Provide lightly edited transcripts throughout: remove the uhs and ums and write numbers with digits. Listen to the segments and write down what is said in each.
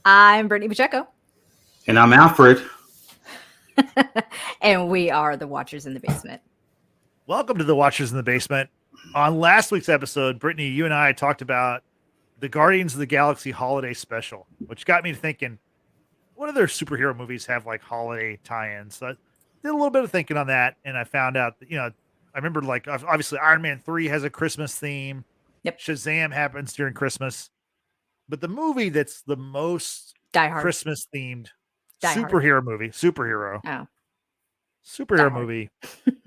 I'm Brittany Pacheco, And I'm Alfred. and we are the Watchers in the Basement. Welcome to the Watchers in the Basement. On last week's episode, Brittany, you and I talked about the Guardians of the Galaxy holiday special, which got me thinking, what other superhero movies have like holiday tie-ins? So I did a little bit of thinking on that, and I found out that, I remember like obviously Iron Man 3 has a Christmas theme. Yep. Shazam happens during Christmas. But the movie that's the most Die Hard. Christmas themed Die Hard. superhero Die Hard. movie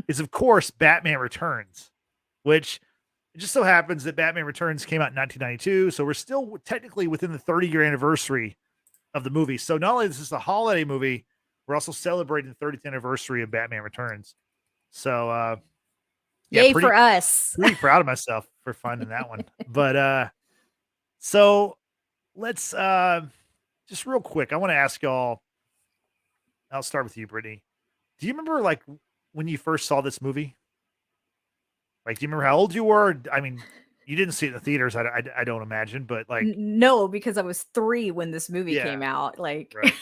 is, of course, Batman Returns, which it just so happens that Batman Returns came out in 1992. So we're still technically within the 30-year anniversary of the movie. So not only is this a holiday movie, we're also celebrating the 30th anniversary of Batman Returns. So, yay for us. Pretty proud of myself for finding that one. But so let's just real quick, I want to ask y'all, I'll start with you, Brittany. Do you remember like when you first saw this movie? Like, do you remember how old you were? I mean, you didn't see it in the theaters, I don't imagine, but like no, because I was 3 when this movie came out. Like, right.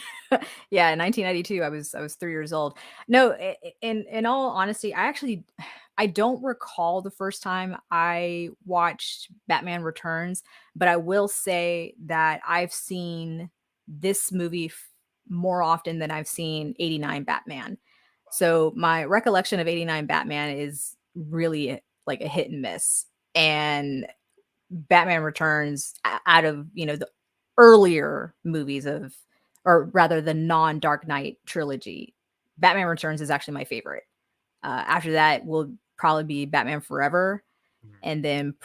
Yeah, in 1992, I was 3 years old. No, in all honesty, I don't recall the first time I watched Batman Returns, but I will say that I've seen this movie more often than I've seen 89 Batman. So my recollection of 89 Batman is really like a hit and miss. And Batman Returns, out of, the earlier movies or rather the non-Dark Knight trilogy, Batman Returns is actually my favorite. After that will probably be Batman Forever. And then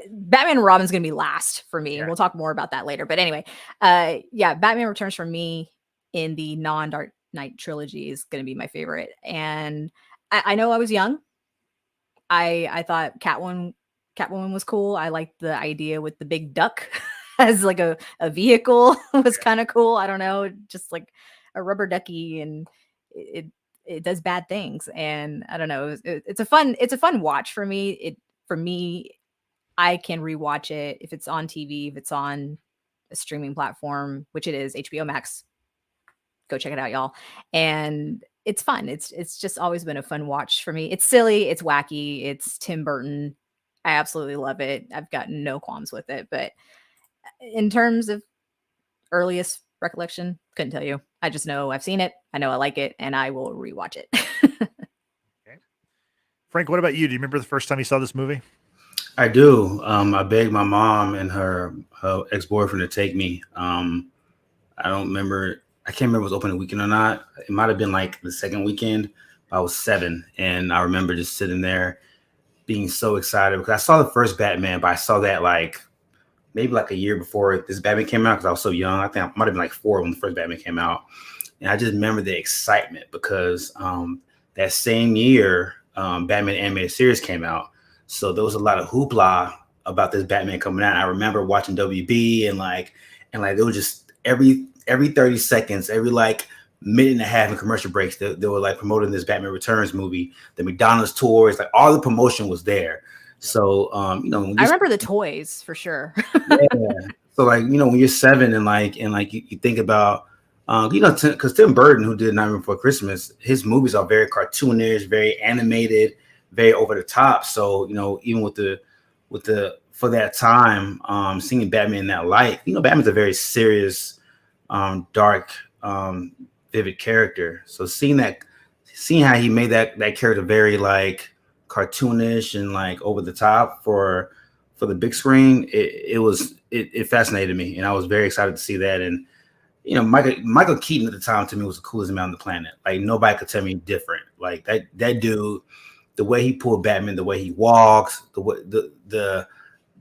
Batman and Robin's going to be last for me. Yeah. And we'll talk more about that later. But anyway, Batman Returns for me in the non-Dark Knight trilogy is going to be my favorite. And I know I was young. I thought Catwoman was cool. I liked the idea with the big duck as like a vehicle was kind of cool. I don't know, just like a rubber ducky, and it does bad things. And I don't know, it's a fun watch for me. For me, I can rewatch it if it's on TV, if it's on a streaming platform, which it is, HBO Max. Go check it out, y'all. And it's fun. It's just always been a fun watch for me. It's silly, it's wacky, it's Tim Burton. I absolutely love it. I've got no qualms with it. But in terms of earliest recollection, couldn't tell you. I just know I've seen it, I know I like it, and I will rewatch it. Okay. Frank, what about you? Do you remember the first time you saw this movie? I do. I begged my mom and her ex-boyfriend to take me. I don't remember. I can't remember if it was opening weekend or not. It might have been like the second weekend. I was 7, and I remember just sitting there being so excited because I saw the first Batman, but I saw that like maybe like a year before this Batman came out because I was so young. I think I might have been like 4 when the first Batman came out. And I just remember the excitement because that same year, Batman animated series came out. So there was a lot of hoopla about this Batman coming out. I remember watching WB and it was just every 30 seconds, every like minute and a half in commercial breaks, they were like promoting this Batman Returns movie. The McDonald's tours, like all the promotion was there. So, I remember the toys for sure. Yeah. So like, when you're 7 and you think about, because Tim Burton, who did Nightmare Before Christmas, his movies are very cartoonish, very animated, very over the top. So, even with the for that time, seeing Batman in that light, Batman's a very serious, dark, vivid character. So seeing how he made that character very like cartoonish and like over the top for the big screen, it fascinated me, and I was very excited to see that. And Michael Keaton at the time to me was the coolest man on the planet. Like nobody could tell me different. Like that dude, the way he pulled Batman, the way he walks, the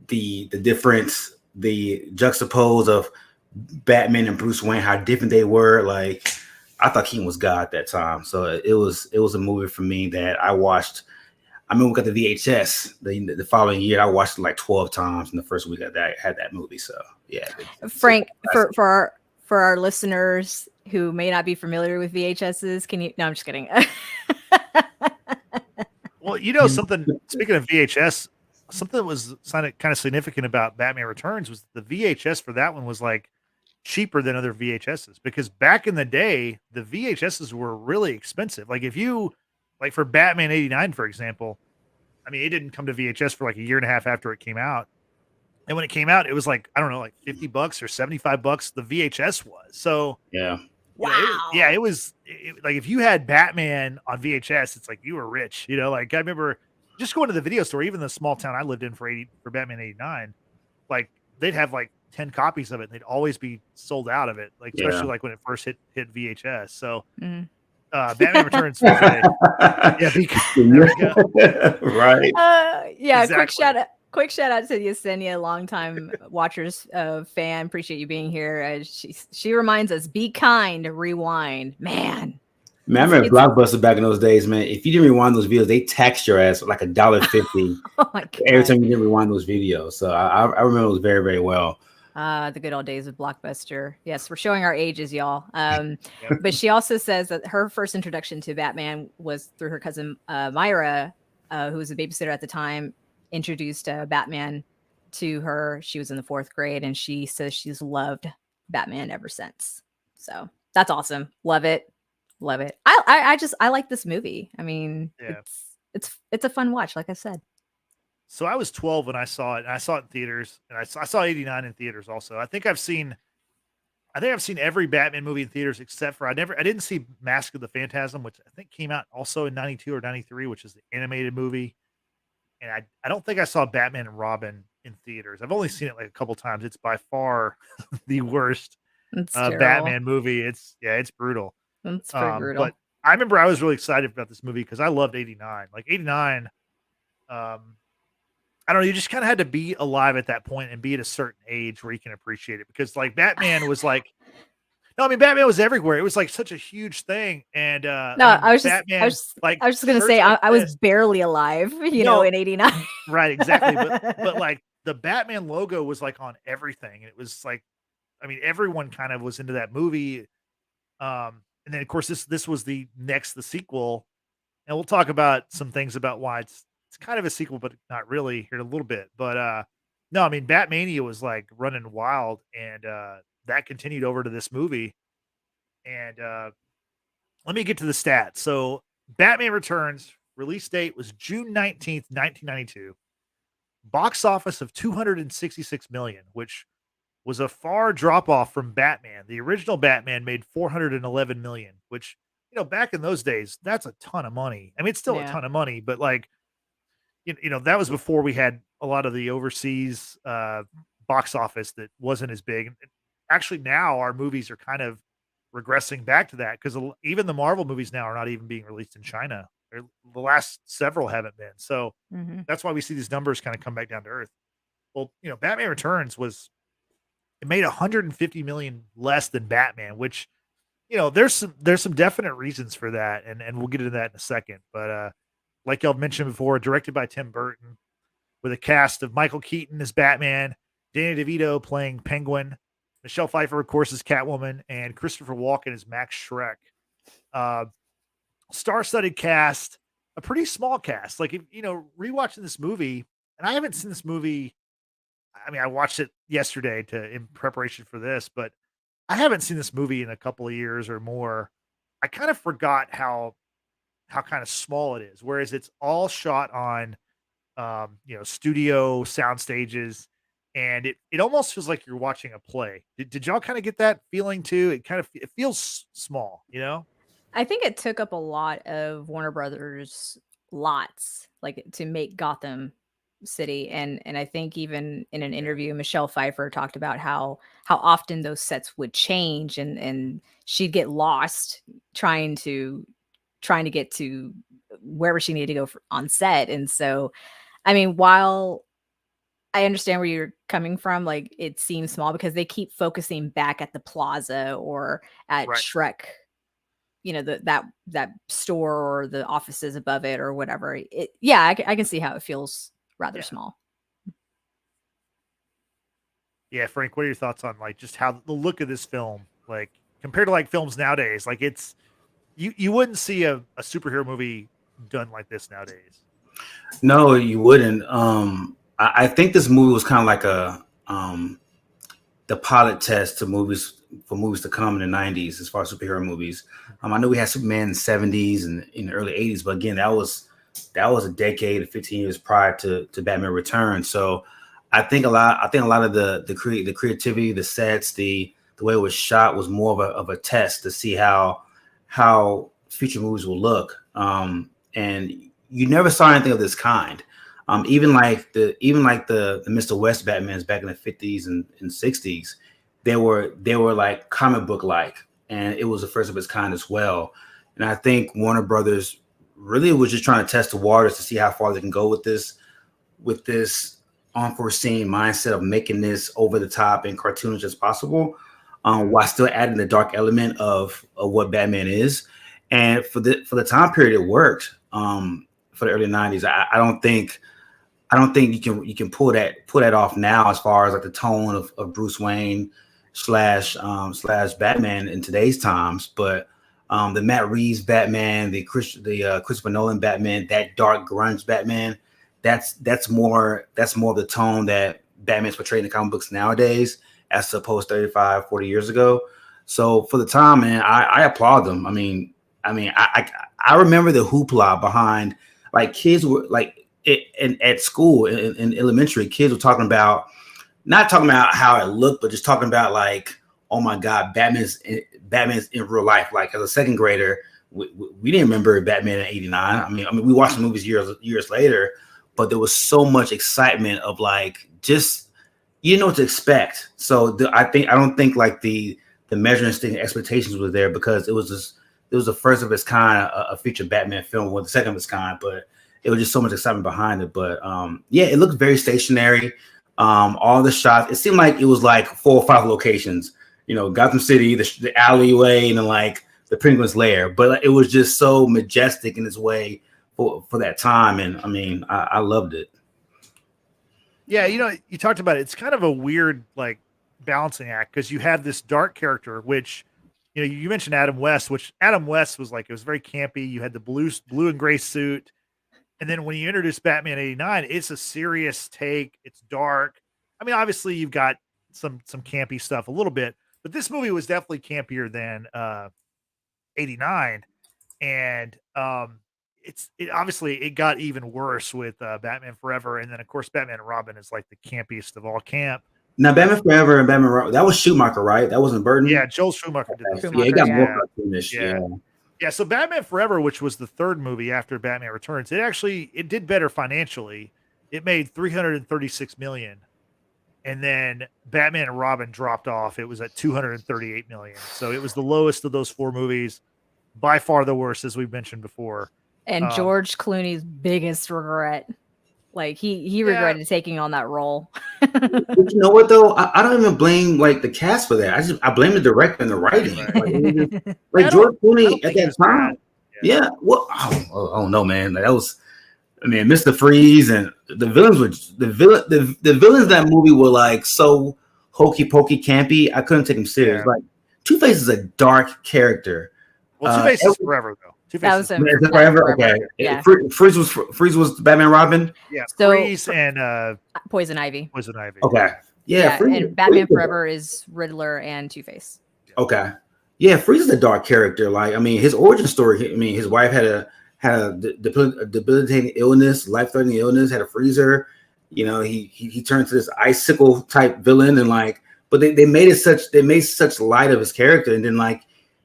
difference, the juxtapose of Batman and Bruce Wayne, how different they were. Like I thought Keaton was God at that time. So it was a movie for me that I watched. I mean, we got the VHS the following year. I watched it like 12 times in the first week that I had that movie. So yeah. Frank, for our listeners who may not be familiar with VHSs, can you? No, I'm just kidding. Well, something. Speaking of VHS, something that was kind of significant about Batman Returns was the VHS for that one was like cheaper than other VHSs, because back in the day, the VHSs were really expensive. Like if you, like for Batman 89, for example, I mean, it didn't come to VHS for like a year and a half after it came out. And when it came out, it was like, I don't know, like $50 or $75 the VHS was. So yeah. Wow. It was like if you had Batman on VHS, it's like you were rich, you know. Like I remember just going to the video store, even the small town I lived in for Batman 89, like they'd have like 10 copies of it, and they'd always be sold out of it, like especially like when it first hit VHS. So Batman Returns was there we go. Right. Exactly. Quick shout out to Yesenia, longtime watchers fan. Appreciate you being here. She reminds us, be kind, rewind. Man, I remember Blockbuster back in those days, man. If you didn't rewind those videos, they taxed your ass like $1.50 oh my God. every time you didn't rewind those videos. So I remember those very, very well. The good old days of Blockbuster. Yes, we're showing our ages, y'all. But she also says that her first introduction to Batman was through her cousin Myra, who was a babysitter at the time, introduced Batman to her. She was in the 4th grade, and she says she's loved Batman ever since. So that's awesome. Love it. I like this movie. I mean, it's a fun watch, like I said. So I was 12 when I saw it, and I saw it in theaters, and I saw 89 in theaters also. I think I've seen every Batman movie in theaters except for I didn't see Mask of the Phantasm, which I think came out also in 92 or 93, which is the animated movie. And I don't think I saw Batman and Robin in theaters. I've only seen it like a couple times. It's by far the worst Batman movie. It's brutal. It's pretty brutal. But I remember I was really excited about this movie because I loved 89. Like 89, I don't know, you just kind of had to be alive at that point and be at a certain age where you can appreciate it, because like Batman was like, no, I mean Batman was everywhere. It was like such a huge thing, and I was just gonna say I was barely alive, you know, in 89. Right, exactly. But like the Batman logo was like on everything, and it was like, I mean, everyone kind of was into that movie. And then of course this was the sequel, and we'll talk about some things about why it's kind of a sequel, but not really here in a little bit. But no, I mean, Batmania was like running wild, and that continued over to this movie. And let me get to the stats. So Batman Returns release date was June 19th, 1992. Box office of 266 million, which was a far drop off from Batman. The original Batman made 411 million, which, you know, back in those days, that's a ton of money. I mean, it's still a ton of money, but like, you know, that was before we had a lot of the overseas box office that wasn't as big. Actually, now our movies are kind of regressing back to that, because even the Marvel movies now are not even being released in China. The last several haven't been. So that's why we see these numbers kind of come back down to earth. Well, you know, Batman Returns it made 150 million less than Batman, which, you know, there's some definite reasons for that, and we'll get into that in a second. But like y'all mentioned before, directed by Tim Burton, with a cast of Michael Keaton as Batman, Danny DeVito playing Penguin, Michelle Pfeiffer, of course, as Catwoman, and Christopher Walken as Max Schreck. Star-studded cast, a pretty small cast. Like, if, you know, rewatching this movie, and I haven't seen this movie. I mean, I watched it yesterday in preparation for this, but I haven't seen this movie in a couple of years or more. I kind of forgot how kind of small it is, whereas it's all shot on, you know, studio sound stages, and it almost feels like you're watching a play. Did y'all kind of get that feeling too? It feels small, you know? I think it took up a lot of Warner Brothers lots, like, to make Gotham City, and I think even in an interview, Michelle Pfeiffer talked about how often those sets would change, and she'd get lost trying to get to wherever she needed to go on set. And so, I mean, while I understand where you're coming from, like, it seems small because they keep focusing back at the plaza or at Shrek, you know, that store or the offices above it or whatever. I can see how it feels rather small. Yeah, Frank, what are your thoughts on like just how the look of this film, like compared to like films nowadays? Like, it's you wouldn't see a superhero movie done like this nowadays. No, you wouldn't. I think this movie was kind of like a the pilot test to movies to come in the 90s as far as superhero movies. I know we had Superman in the 70s and in the early 80s, but again, that was a decade, 15 years prior to Batman Returns. So I think a lot of the creativity, the sets, the way it was shot was more of a test to see how future movies will look. And you never saw anything of this kind. Even like the Mr. West Batmans back in the 50s and 60s, they were like comic book like, and it was the first of its kind as well. And I think Warner Brothers really was just trying to test the waters to see how far they can go with this unforeseen mindset of making this over the top and cartoonish as possible, while still adding the dark element of what Batman is. And for the time period, it worked. For the early 90s, I don't think you can pull that off now as far as like the tone of Bruce Wayne slash Batman in today's times. But the Matt Reeves Batman, the Christopher Nolan Batman, that dark grunge Batman, that's more of the tone that Batman's portrayed in the comic books nowadays as opposed to 35, 40 years ago. So for the time, man, I applaud them. I remember the hoopla behind, like, kids were like at school in elementary, kids were not talking about how it looked, but just talking about like, oh my God, Batman's in real life. Like as a second grader, we didn't remember Batman in '89. I mean, we watched the movies years later, but there was so much excitement of like, just, you know what to expect. So I don't think like the measuring stick expectations were there, because it was the first of its kind, a feature Batman film, or the second of its kind, but it was just so much excitement behind it. But yeah, it looked very stationary. All the shots, it seemed like it was like 4 or 5 locations, you know, Gotham City, the alleyway, and then like the Penguin's lair. But it was just so majestic in its way for that time. And I mean, I loved it. Yeah, you know, you talked about it. It's kind of a weird like balancing act, because you have this dark character, which, you know, you mentioned Adam West, which Adam West was like, it was very campy. You had the blue and gray suit. And then when you introduce Batman '89, it's a serious take. It's dark. I mean, obviously you've got some campy stuff a little bit, but this movie was definitely campier than '89. And obviously it got even worse with Batman Forever. And then of course Batman and Robin is like the campiest of all camp. Now, Batman Forever and Batman Robin, that was Schumacher, right? That wasn't Burton. Yeah, Joel Schumacher did that. Yeah, it got more cartoonish. Yeah. Yeah, so Batman Forever, which was the third movie after Batman Returns, it did better financially. It made $336 million, and then Batman and Robin dropped off. It was at $238 million. So it was the lowest of those 4 movies, by far the worst, as we've mentioned before. And George Clooney's biggest regret, like he regretted taking on that role. But you know what though? I don't even blame like the cast for that. I blame the director and the writing. Like George Clooney at that time. Yeah. Well, I don't know, man. Like that was, I mean, Mr. Freeze and the villains were the villains in that movie were like so hokey pokey campy. I couldn't take them serious. Yeah. Like Two-Face is a dark character. Well, Two-Face is forever though. Two-Face is forever. Okay. Yeah. Freeze was Batman Robin. Yeah. So, Freeze and Poison Ivy. Okay. Yeah. And Batman Forever is Riddler and Two-Face. Okay. Yeah, Freeze is a dark character. Like, I mean, his origin story. I mean, his wife had a debilitating illness, life-threatening illness, had a freezer. You know, he turned to this icicle type villain, and like, but they made such light of his character, and then like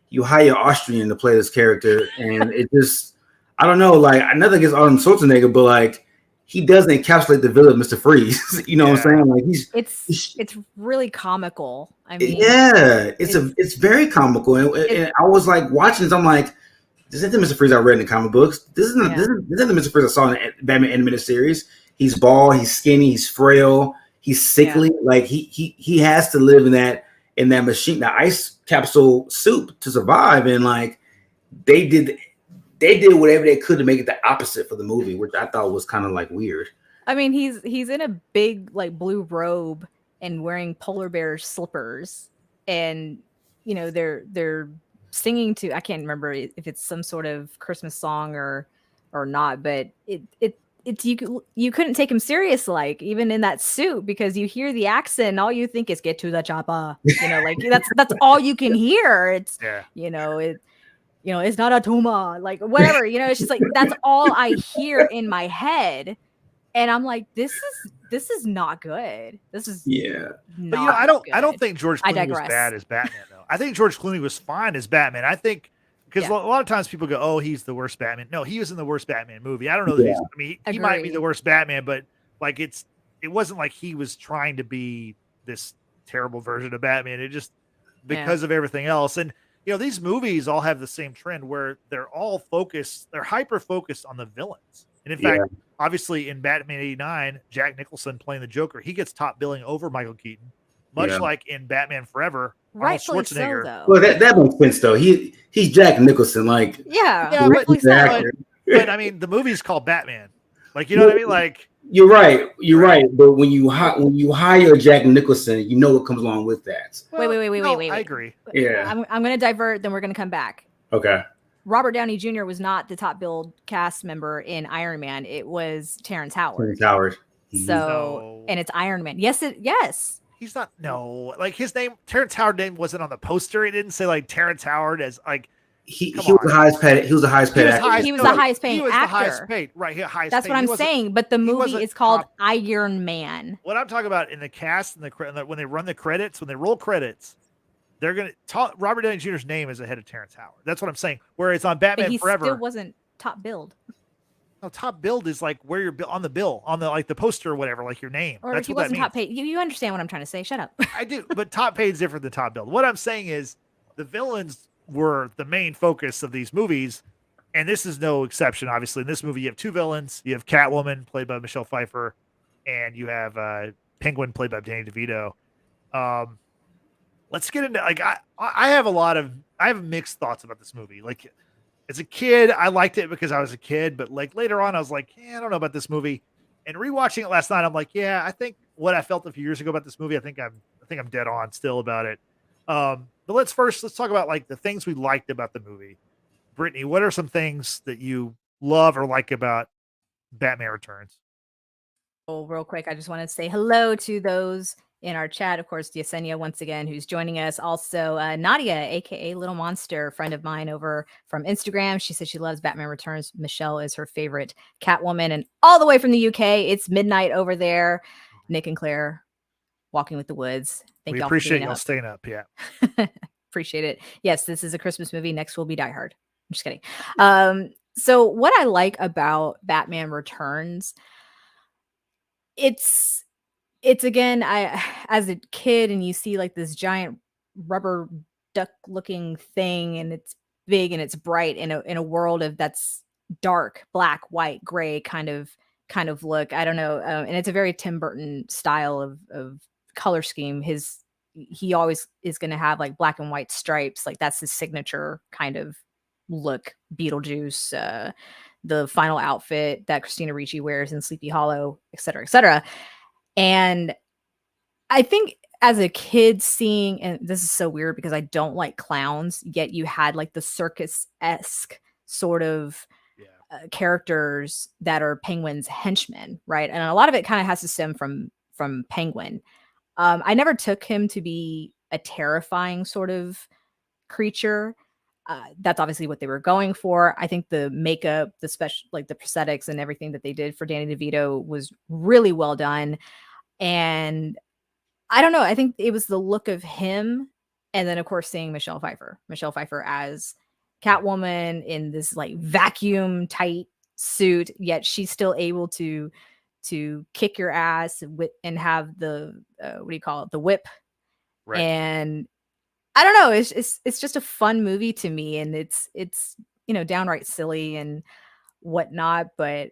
you hire Austrian to play this character, and it just, I don't know, like, nothing against Arnold Schwarzenegger, but like he doesn't encapsulate the villain, Mr. Freeze. You know what I'm saying? Like it's really comical. I mean, yeah, it's very comical, and I was like watching this, I'm like, this isn't the Mr. Freeze I read in the comic books. This isn't the Mr. Freeze I saw in the Batman animated series. He's bald, he's skinny, he's frail, he's sickly. Yeah. Like he has to live in that machine, the ice capsule suit to survive. And like they did whatever they could to make it the opposite for the movie, which I thought was kind of like weird. I mean, he's in a big like blue robe and wearing polar bear slippers, and you know they're singing to, I can't remember if it's some sort of Christmas song or not, but you couldn't take him serious, like even in that suit, because you hear the accent and all you think is get to the chopper, like that's all you can hear. It's it's not a tumor, like whatever, it's just like that's all I hear in my head, and I'm like, this is not good. This is But I don't think George I Clooney was digress. bad as Batman though. I think George Clooney was fine as Batman. I think because a lot of times people go, "Oh, he's the worst Batman." No, he was in the worst Batman movie. I don't know that he's. I mean, he might be the worst Batman, but like it wasn't like he was trying to be this terrible version of Batman. It just because of everything else. And these movies all have the same trend where they're all focused. They're hyper focused on the villains. And in fact, obviously in Batman '89, Jack Nicholson playing the Joker, he gets top billing over Michael Keaton, much like in Batman Forever. Rightfully so, though. Well, that makes sense though. He's Jack Nicholson, like rightfully so. But I mean, the movie's called Batman. Like, you know what I mean? Like, you're right. But when you hire Jack Nicholson, you know what comes along with that. Wait. I agree. Yeah, I'm going to divert. Then we're going to come back. Okay. Robert Downey Jr. was not the top billed cast member in Iron Man. It was Terrence Howard. So, and it's Iron Man. Yes. He's not. No, like his name, Terrence Howard name wasn't on the poster. It didn't say like Terrence Howard as like. He was the highest paid. He was the highest paid. He was the highest paying actor. The highest paid, right? Highest. That's paid. what I'm saying. But the movie is called Iron Man. What I'm talking about in the cast and when they run the credits, when they roll credits, they're gonna talk. Robert Downey Jr.'s name is ahead of Terrence Howard. That's what I'm saying. Where it's on Batman Forever, he still wasn't top billed. No, top billed is like where you're on the bill, on the like the poster or whatever, like your name. Or that's he what wasn't that means. top paid. You understand what I'm trying to say? Shut up. I do, but top paid is different than top billed. What I'm saying is the villains were the main focus of these movies, and this is no exception. Obviously, in this movie, you have two villains. You have Catwoman, played by Michelle Pfeiffer, and you have Penguin, played by Danny DeVito. Let's get into like I have mixed thoughts about this movie. Like as a kid, I liked it because I was a kid, but like later on, I was like, I don't know about this movie. And rewatching it last night, I'm like, I think what I felt a few years ago about this movie, I think I'm dead on still about it. But let's talk about like the things we liked about the movie. Brittany, what are some things that you love or like about Batman Returns? Well, real quick, I just want to say hello to those in our chat. Of course, Yesenia, once again, who's joining us. Also, Nadia, aka Little Monster, friend of mine over from Instagram. She says she loves Batman Returns. Michelle is her favorite Catwoman. And all the way from the UK, it's midnight over there. Nick and Claire, Walking with the Woods. We appreciate y'all staying up. Yeah. Appreciate it. Yes, this is a Christmas movie. Next will be Die Hard. I'm just kidding. So what I like about Batman Returns, it's again, as a kid, and you see like this giant rubber duck looking thing, and it's big and it's bright in a world of that's dark, black, white, gray kind of look. I don't know. And it's a very Tim Burton style of color scheme. He always is going to have like black and white stripes. Like that's his signature kind of look. Beetlejuice, the final outfit that Christina Ricci wears in Sleepy Hollow, et cetera, et cetera. And I think as a kid seeing, and this is so weird because I don't like clowns, yet you had like the circus-esque sort of characters that are Penguin's henchmen, right? And a lot of it kind of has to stem from Penguin. I never took him to be a terrifying sort of creature. That's obviously what they were going for. I think the makeup, the special, like the prosthetics and everything that they did for Danny DeVito was really well done. And I don't know, I think it was the look of him. And then of course, seeing Michelle Pfeiffer as Catwoman in this like vacuum tight suit, yet she's still able to kick your ass and have the what do you call it, the whip, right? And I don't know, it's just a fun movie to me, and it's downright silly and whatnot, but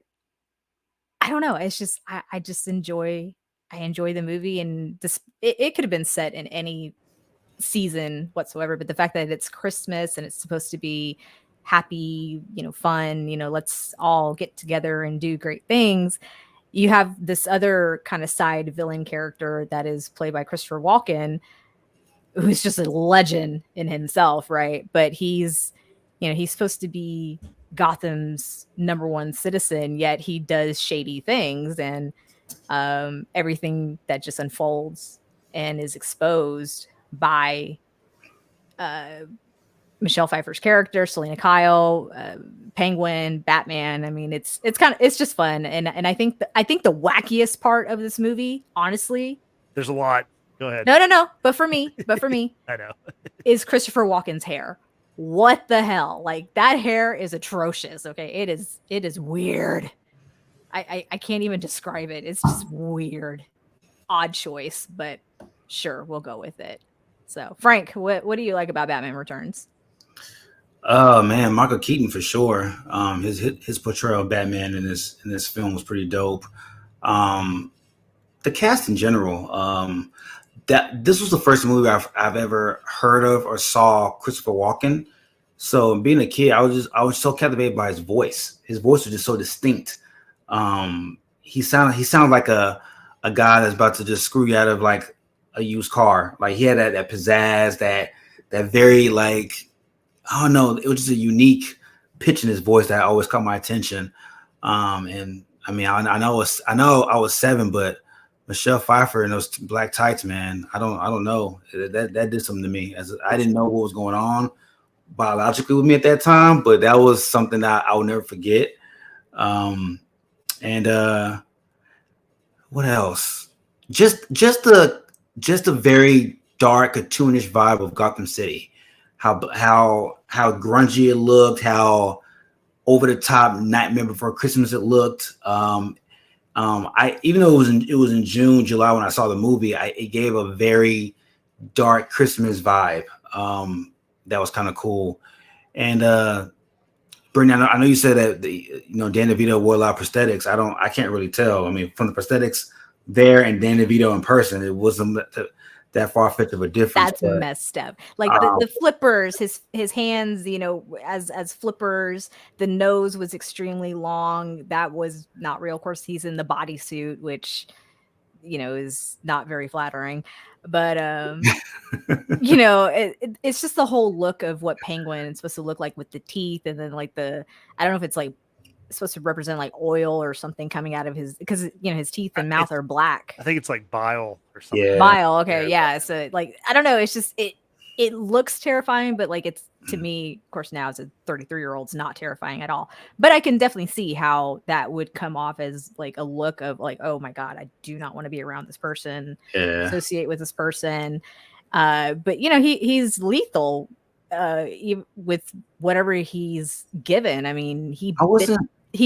I don't know, it's just I just enjoy the movie, and this it could have been set in any season whatsoever, but the fact that it's Christmas and it's supposed to be happy, fun, let's all get together and do great things. You have this other kind of side villain character that is played by Christopher Walken, who's just a legend in himself, right? But he's supposed to be Gotham's number one citizen, yet he does shady things, and everything that just unfolds and is exposed by Michelle Pfeiffer's character, Selena Kyle, Penguin, Batman. I mean, it's just fun, and I think the wackiest part of this movie, honestly, there's a lot. Go ahead. No, but for me, I know, is Christopher Walken's hair. What the hell? Like, that hair is atrocious. Okay, it is weird. I can't even describe it. It's just weird, odd choice, but sure, we'll go with it. So, Frank, what do you like about Batman Returns? Oh man, Michael Keaton for sure. His portrayal of Batman in this film was pretty dope. The cast in general. That this was the first movie I've ever heard of or saw Christopher Walken. So being a kid, I was so captivated by his voice. His voice was just so distinct. He sounded like a guy that's about to just screw you out of like a used car. Like, he had that pizzazz, that very, like, I don't know, it was just a unique pitch in his voice that always caught my attention. And I mean, I know I was 7, but Michelle Pfeiffer in those black tights, man, I don't know. That did something to me. As I didn't know what was going on biologically with me at that time, but that was something that I will never forget. And what else? Just a very dark, cartoonish vibe of Gotham City. How grungy it looked, how over the top Nightmare Before Christmas it looked. I even though it was in June, July when I saw the movie, it gave a very dark Christmas vibe. That was kind of cool. And Brittany, I know you said that Dan DeVito wore a lot of prosthetics. I can't really tell. I mean, from the prosthetics there and Dan DeVito in person, it wasn't that far-fetched of a difference. That's messed up. Like, the flippers, his hands, as flippers, the nose was extremely long. That was not real. Of course, he's in the bodysuit, which, is not very flattering. But, it's just the whole look of what Penguin is supposed to look like with the teeth. And then, like, I don't know if it's like supposed to represent like oil or something coming out of his, because his teeth and mouth are black. I think it's like bile or something. Yeah. Bile, okay, yeah. So, like, I don't know, it's just it looks terrifying, but like, it's, to me, of course, now as a 33-year-old, it's not terrifying at all. But I can definitely see how that would come off as like a look of like, oh my God, I do not want to be around this person, associate with this person. But he's lethal with whatever he's given. I mean, he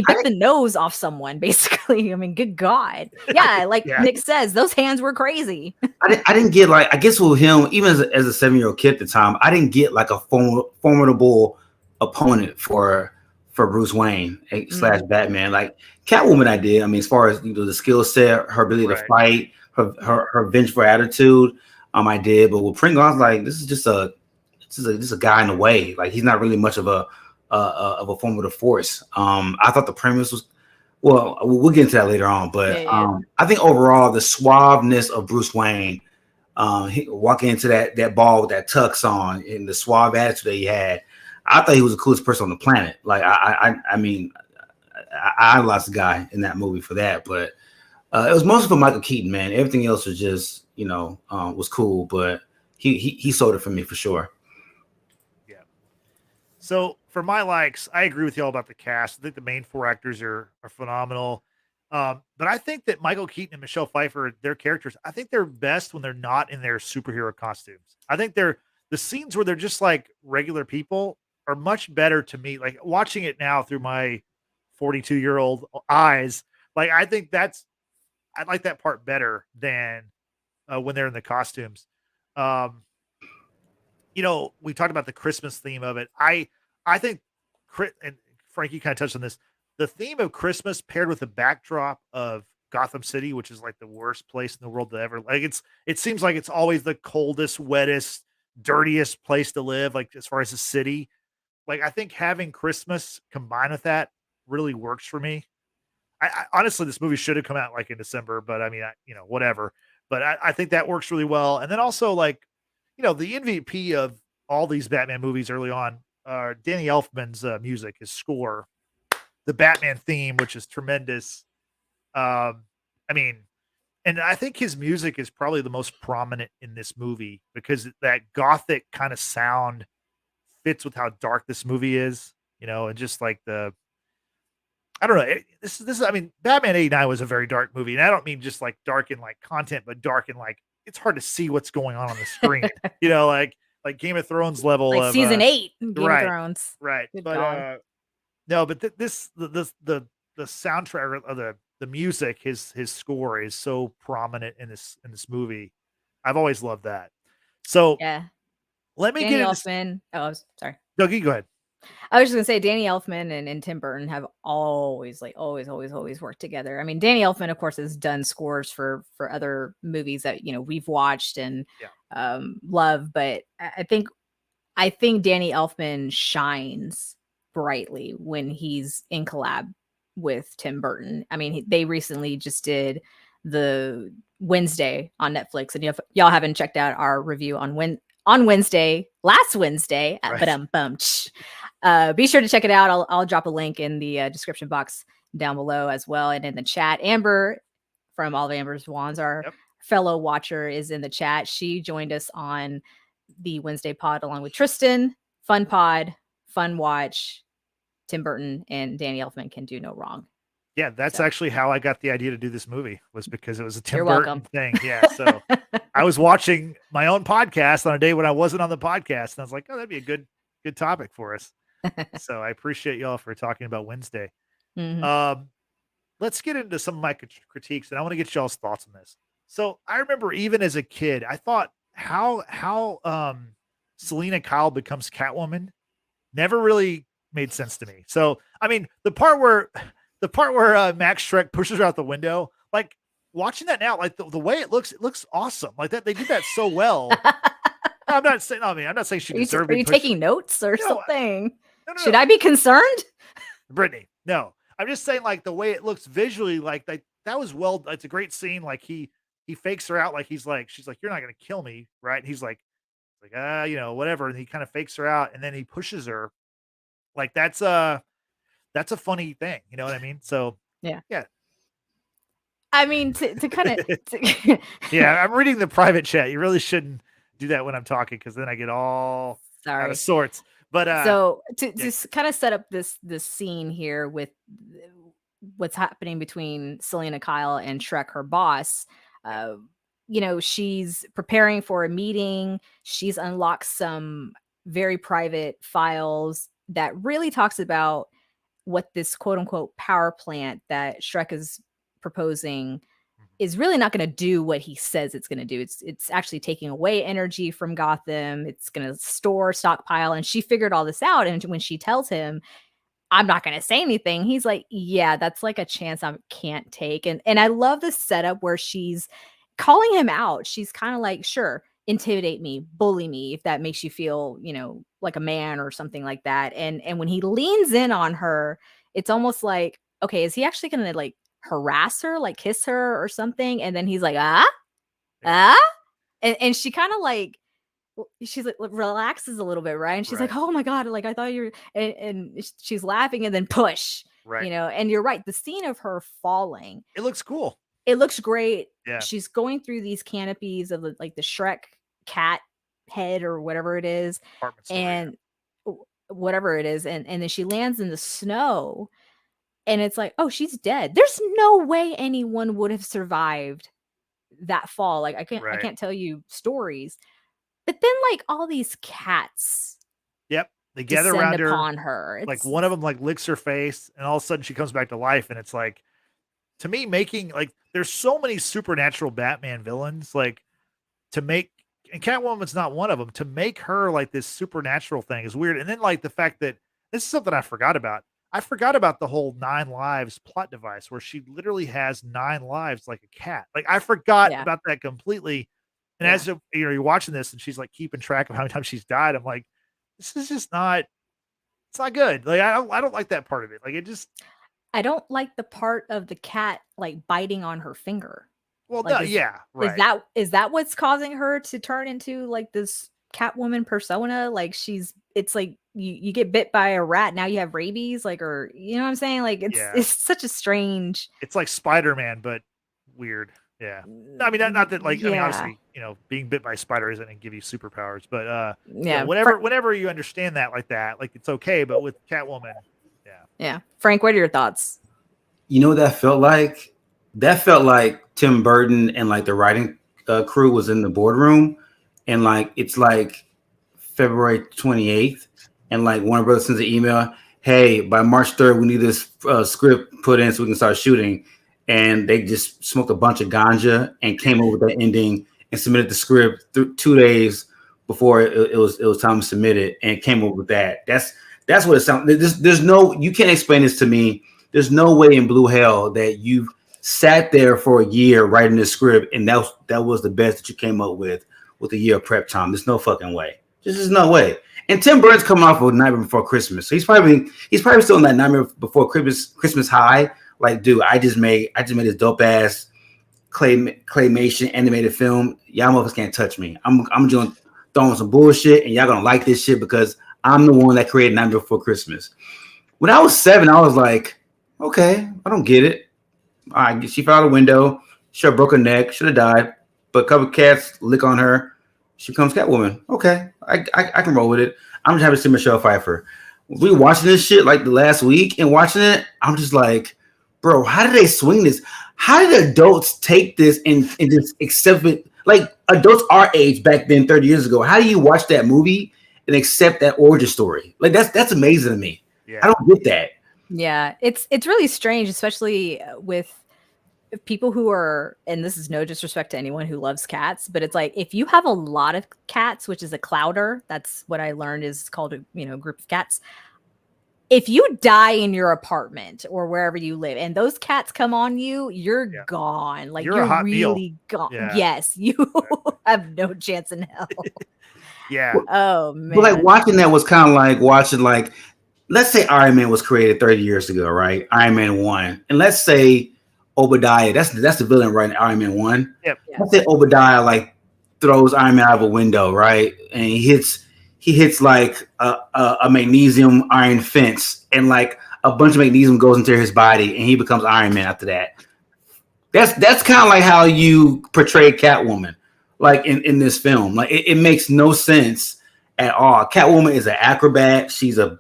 bit the nose off someone, basically. I mean, good God. Yeah, like Nick says, those hands were crazy. I didn't get, like, I guess with him, even as a 7-year-old kid at the time, I didn't get like a formidable opponent for Bruce Wayne / Batman. Like Catwoman, I did. I mean, as far as the skill set, her ability to fight, her vengeful attitude, I did. But with Pringle, I was like, this is just a guy in the way. Like, he's not really much of a formidable force. I thought the premise was, well, we'll get into that later on, but I think overall the suaveness of Bruce Wayne, walking into that ball with that tux on and the suave attitude that he had, I thought he was the coolest person on the planet. Like, I mean, I idolized the guy in that movie for that, but it was mostly for Michael Keaton, man. Everything else was just, was cool, but he sold it for me for sure. So for my likes, I agree with y'all about the cast. I think the main 4 actors are phenomenal. But I think that Michael Keaton and Michelle Pfeiffer, their characters, I think they're best when they're not in their superhero costumes. I think the scenes where they're just like regular people are much better to me. Like, watching it now through my 42-year-old eyes, like, I think I like that part better than when they're in the costumes. We talked about the Christmas theme of it. I think, and Frank, you kind of touched on this, the theme of Christmas paired with the backdrop of Gotham City, which is like the worst place in the world to ever, like, it seems like it's always the coldest, wettest, dirtiest place to live, like, as far as the city. Like, I think having Christmas combined with that really works for me. I honestly, this movie should have come out like in December, but I mean, whatever. But I think that works really well. And then also, like, the MVP of all these Batman movies early on, Danny Elfman's music, his score, the Batman theme, which is tremendous. I mean, and I think his music is probably the most prominent in this movie because that gothic kind of sound fits with how dark this movie is, and just like I don't know. This is, I mean, Batman 89 was a very dark movie. And I don't mean just like dark in like content, but dark in like, it's hard to see what's going on the screen, like Game of Thrones level like of season 8 Game right, of Thrones. Right. Good But, God. no, but the soundtrack of the music, his score is so prominent in this movie. I've always loved that. So Yeah. let me Danny get into Elfman. Oh, sorry. Dougie, go ahead. I was just gonna say Danny Elfman and Tim Burton have always worked together. I mean, Danny Elfman, of course, has done scores for other movies that we've watched and love, but I think Danny Elfman shines brightly when he's in collab with Tim Burton. I mean, they recently just did the Wednesday on Netflix, and if y'all haven't checked out our review on last Wednesday, be sure to check it out. I'll drop a link in the description box down below as well, and in the chat. Amber from All of Amber's Wands, our fellow watcher, is in the chat. She joined us on the Wednesday pod along with Tristan. Fun pod, fun watch. Tim Burton and Danny Elfman can do no wrong. Yeah, that's actually how I got the idea to do this movie, was because it was a Tim You're Burton welcome. thing. Yeah, so I was watching my own podcast on a day when I wasn't on the podcast, and I was like, oh, that'd be a good topic for us. So I appreciate y'all for talking about Wednesday. Mm-hmm. Let's get into some of my critiques, and I want to get y'all's thoughts on this. So I remember even as a kid, I thought how Selena Kyle becomes Catwoman never really made sense to me. So I mean, the part where Max Shrek pushes her out the window, like watching that now, like the way it looks awesome. Like that, they did that so well. I'm not saying she deserved. Are you taking notes or something? No. Should I be concerned? Brittany, no. I'm just saying, like the way it looks visually, like that was well. It's a great scene. Like he fakes her out, like she's like, you're not gonna kill me, right? And he's like whatever. And he kind of fakes her out, and then he pushes her. Like that's a funny thing, you know what I mean? So yeah. I mean, to kind of yeah, I'm reading the private chat. You really shouldn't do that when I'm talking, because then I get all out of sorts. But so to just kind of set up this scene here with what's happening between Selena Kyle and Shrek, her boss. She's preparing for a meeting. She's unlocked some very private files that really talks about what this quote unquote power plant that Shrek is proposing is really not going to do what he says it's going to do. It's actually taking away energy from Gotham. It's going to stockpile. And she figured all this out. And when she tells him, I'm not going to say anything, he's like, yeah, that's like a chance I can't take. And I love the setup where she's calling him out. She's kind of like, sure, intimidate me, bully me, if that makes you feel, like a man or something like that. And when he leans in on her, it's almost like, okay, is he actually going to like harass her, like kiss her or something? And then he's like, and she kind of like, she's like relaxes a little bit, right? And she's like, oh my God, like I thought you were, and she's laughing, and then push, right. And you're right, the scene of her falling, it looks cool. It looks great. Yeah. She's going through these canopies of the Shrek cat head or whatever it is, and whatever it is, and then she lands in the snow, and it's like, oh, she's dead. There's no way anyone would have survived that fall. Like I can't tell you stories. But then like all these cats, they gather around her. Like one of them like licks her face, and all of a sudden she comes back to life. And it's like, to me, making like, there's so many supernatural Batman villains, like and Catwoman's not one of them. To make her like this supernatural thing is weird. And then like the fact that this is something I forgot about. I forgot about the whole 9 lives plot device where she literally has 9 lives like a cat. Like I forgot about that completely. And as you're watching this and she's like keeping track of how many times she's died, I'm like, this is just not, it's not good. Like I don't like that part of it. Like I don't like the part of the cat like biting on her finger. Well, like, right. Is that what's causing her to turn into like this Catwoman persona? Like it's like you get bit by a rat, now you have rabies, like, or you know what I'm saying? Like it's such a strange. It's like Spider-Man, but weird. Yeah. I mean, not that like, I mean, obviously, being bit by a spider isn't going to give you superpowers, but whenever you understand that like that, like it's okay. But with Catwoman, yeah. Frank, what are your thoughts? You know what that felt like? That felt like Tim Burton and like the writing crew was in the boardroom, and like it's like February 28th, and like Warner Brothers sends an email, hey, by March 3rd, we need this script put in so we can start shooting. And they just smoked a bunch of ganja and came up with that ending and submitted the script 2 days before it was time to submit it, and came up with that. That's what it sounds. There's no, you can't explain this to me. There's no way in blue hell that you've sat there for a year writing this script and that was the best that you came up with a year of prep time. There's no fucking way. There's no way. And Tim Burton's coming off of Nightmare Before Christmas, so he's probably still in that Nightmare Before Christmas high. Like, dude, I just made this dope ass claymation animated film. Y'all motherfuckers can't touch me. I'm just throwing some bullshit, and y'all gonna like this shit because I'm the one that created Nightmare Before Christmas. When I was 7, I was like, okay, I don't get it. All right, she fell out a window. Should have broke her neck. Should have died. But a couple of cats lick on her. She becomes Catwoman. Okay, I can roll with it. I'm just happy to see Michelle Pfeiffer. We watching this shit like the last week and watching it. I'm just like, bro, how did they swing this? How did adults take this and just accept it? Like adults our age back then, 30 years ago. How do you watch that movie and accept that origin story? Like that's amazing to me. Yeah. I don't get that. Yeah, it's really strange, especially with people who are, and this is no disrespect to anyone who loves cats, but it's like if you have a lot of cats, which is a clouder, that's what I learned is called a group of cats. If you die in your apartment or wherever you live and those cats come on you, you're gone. Like you're really gone. Yeah. Yes, you have no chance in hell. Yeah. Oh man. But like watching that was kind of like watching like, let's say Iron Man was created 30 years ago, right? Iron Man 1. And let's say Obadiah, that's the villain, right? In Iron Man 1. Yep. Let's say Obadiah like throws Iron Man out of a window, right? And he hits like a magnesium iron fence, and like a bunch of magnesium goes into his body, and he becomes Iron Man after that. That's kind of like how you portrayed Catwoman, like in this film. Like it makes no sense at all. Catwoman is an acrobat. She's a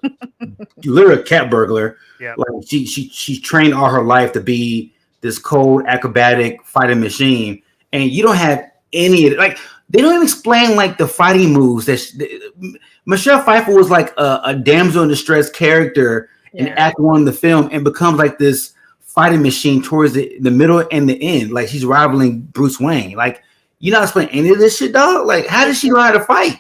literal cat burglar. Yeah. Like she's trained all her life to be this cold acrobatic fighting machine, and you don't have any of it. Like they don't even explain like the fighting moves. Michelle Pfeiffer was like a damsel in distress character in Act 1 of the film, and becomes like this fighting machine towards the middle and the end. Like she's rivaling Bruce Wayne. Like you're not explaining any of this shit, dog. Like how did she learn how to fight?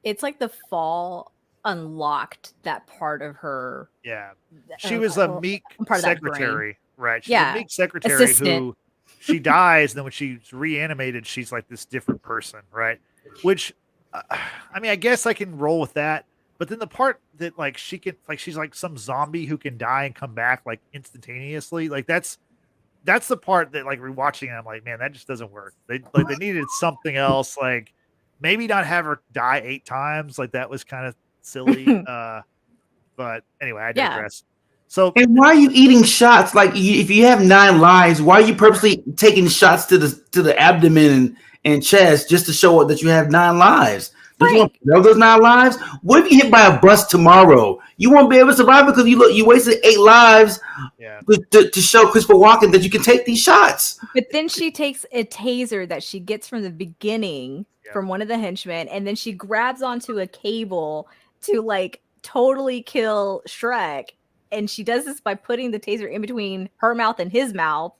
It's like the fall unlocked that part of her. Yeah, she was a meek secretary, right? She's a meek secretary assistant. Who she dies, and then when she's reanimated, she's like this different person, right? Which, I mean, I guess I can roll with that. But then the part that like she can, like she's like some zombie who can die and come back like instantaneously, like that's the part that like rewatching it, I'm like, man, that just doesn't work. They needed something else, like maybe not have her die 8 times, like that was kind of silly. But anyway, I digress. So, and why are you eating shots? Like, if you have 9 lives, why are you purposely taking shots to the abdomen and chest just to show that you have 9 lives? Don't you want to know those 9 lives? What if you hit by a bus tomorrow? You won't be able to survive because you wasted 8 lives to show Christopher Walken that you can take these shots. But then she takes a taser that she gets from the beginning from one of the henchmen, and then she grabs onto a cable to like totally kill Shrek. And she does this by putting the taser in between her mouth and his mouth.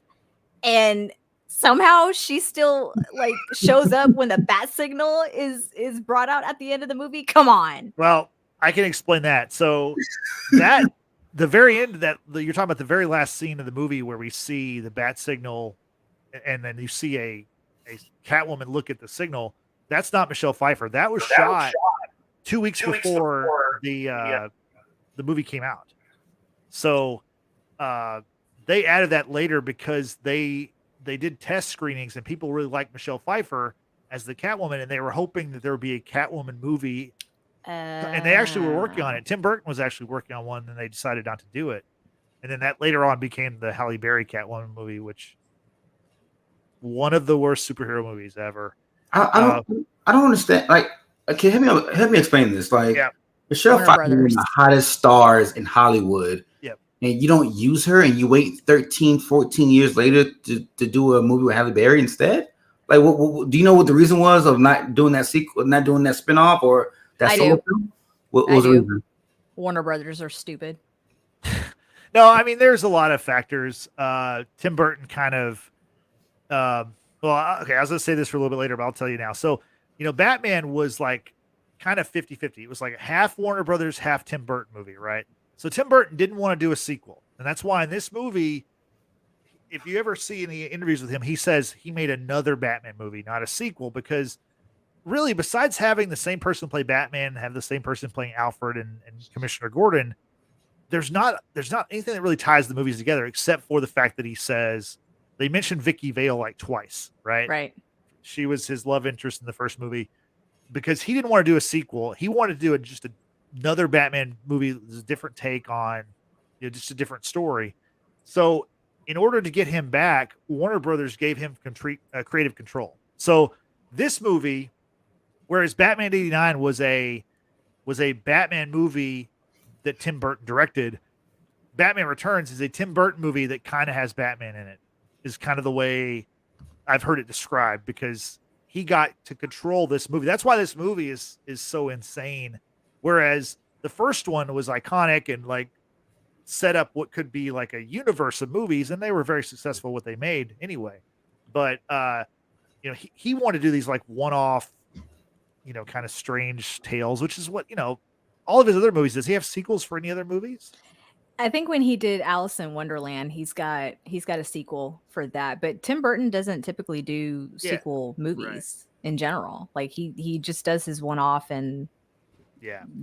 And somehow she still like shows up when the bat signal is brought out at the end of the movie. Come on. Well, I can explain that. So that the very end of that, you're talking about the very last scene of the movie where we see the bat signal and then you see a Catwoman look at the signal. That's not Michelle Pfeiffer. That was shot 2 weeks before the movie came out. So they added that later because they did test screenings and people really liked Michelle Pfeiffer as the Catwoman, and they were hoping that there would be a Catwoman movie And they actually were working on it. Tim Burton was actually working on one, and they decided not to do it. And then that later on became the Halle Berry Catwoman movie, which one of the worst superhero movies ever. I don't understand. Like, okay, help me explain this. Like, Michelle Pfeiffer is one of the hottest stars in Hollywood. Yep. And you don't use her, and you wait 13, 14 years later to do a movie with Halle Berry instead? Like, what do you know what the reason was of not doing that sequel, not doing that spinoff, or that solo film? What was the reason? Warner Brothers are stupid. No, I mean, there's a lot of factors. Tim Burton kind of, okay, I was going to say this for a little bit later, but I'll tell you now. So, Batman was like kind of 50-50. It was like half Warner Brothers, half Tim Burton movie, right? So Tim Burton didn't want to do a sequel. And that's why in this movie, if you ever see any interviews with him, he says he made another Batman movie, not a sequel, because really, besides having the same person play Batman, have the same person playing Alfred and Commissioner Gordon, there's not anything that really ties the movies together except for the fact that he says they mentioned Vicky Vale like twice, right? Right. She was his love interest in the first movie because he didn't want to do a sequel. He wanted to do another Batman movie with a different take on, just a different story. So in order to get him back, Warner Brothers gave him creative control. So this movie, whereas Batman '89 was a Batman movie that Tim Burton directed, Batman Returns is a Tim Burton movie that kind of has Batman in it, is kind of the way I've heard it described, because he got to control this movie. That's why this movie is so insane. Whereas the first one was iconic and like set up what could be like a universe of movies, and they were very successful what they made anyway. But he wanted to do these like one-off, kind of strange tales, which is what, all of his other movies. Does he have sequels for any other movies? I think when he did Alice in Wonderland, he's got a sequel for that. But Tim Burton doesn't typically do sequel movies in general. Like he just does his one-off, and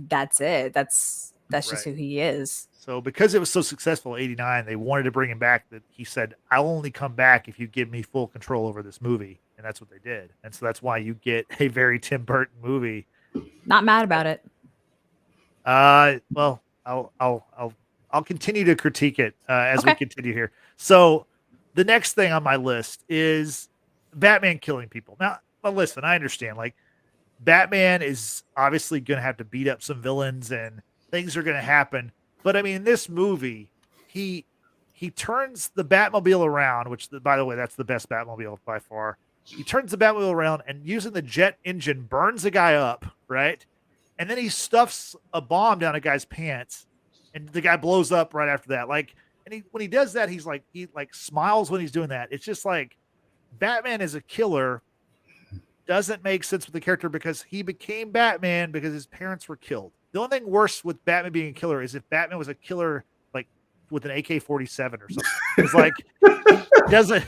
that's it. That's just who he is. So because it was so successful in '89, they wanted to bring him back. That he said, "I'll only come back if you give me full control over this movie," and that's what they did. And so that's why you get a very Tim Burton movie. Not mad about it. Well, I'll continue to critique it as we continue here. So the next thing on my list is Batman killing people. Now, listen, I understand. Like, Batman is obviously going to have to beat up some villains, and things are going to happen. But I mean, in this movie, he turns the Batmobile around, which, by the way, that's the best Batmobile by far. He turns the Batmobile around and, using the jet engine, burns a guy up, right? And then he stuffs a bomb down a guy's pants, and the guy blows up right after that. Like, and when he does that, he smiles when he's doing that. It's just like Batman as a killer doesn't make sense with the character, because he became Batman because his parents were killed. The only thing worse with Batman being a killer is if Batman was a killer, like with an AK-47 or something. It's like, he doesn't,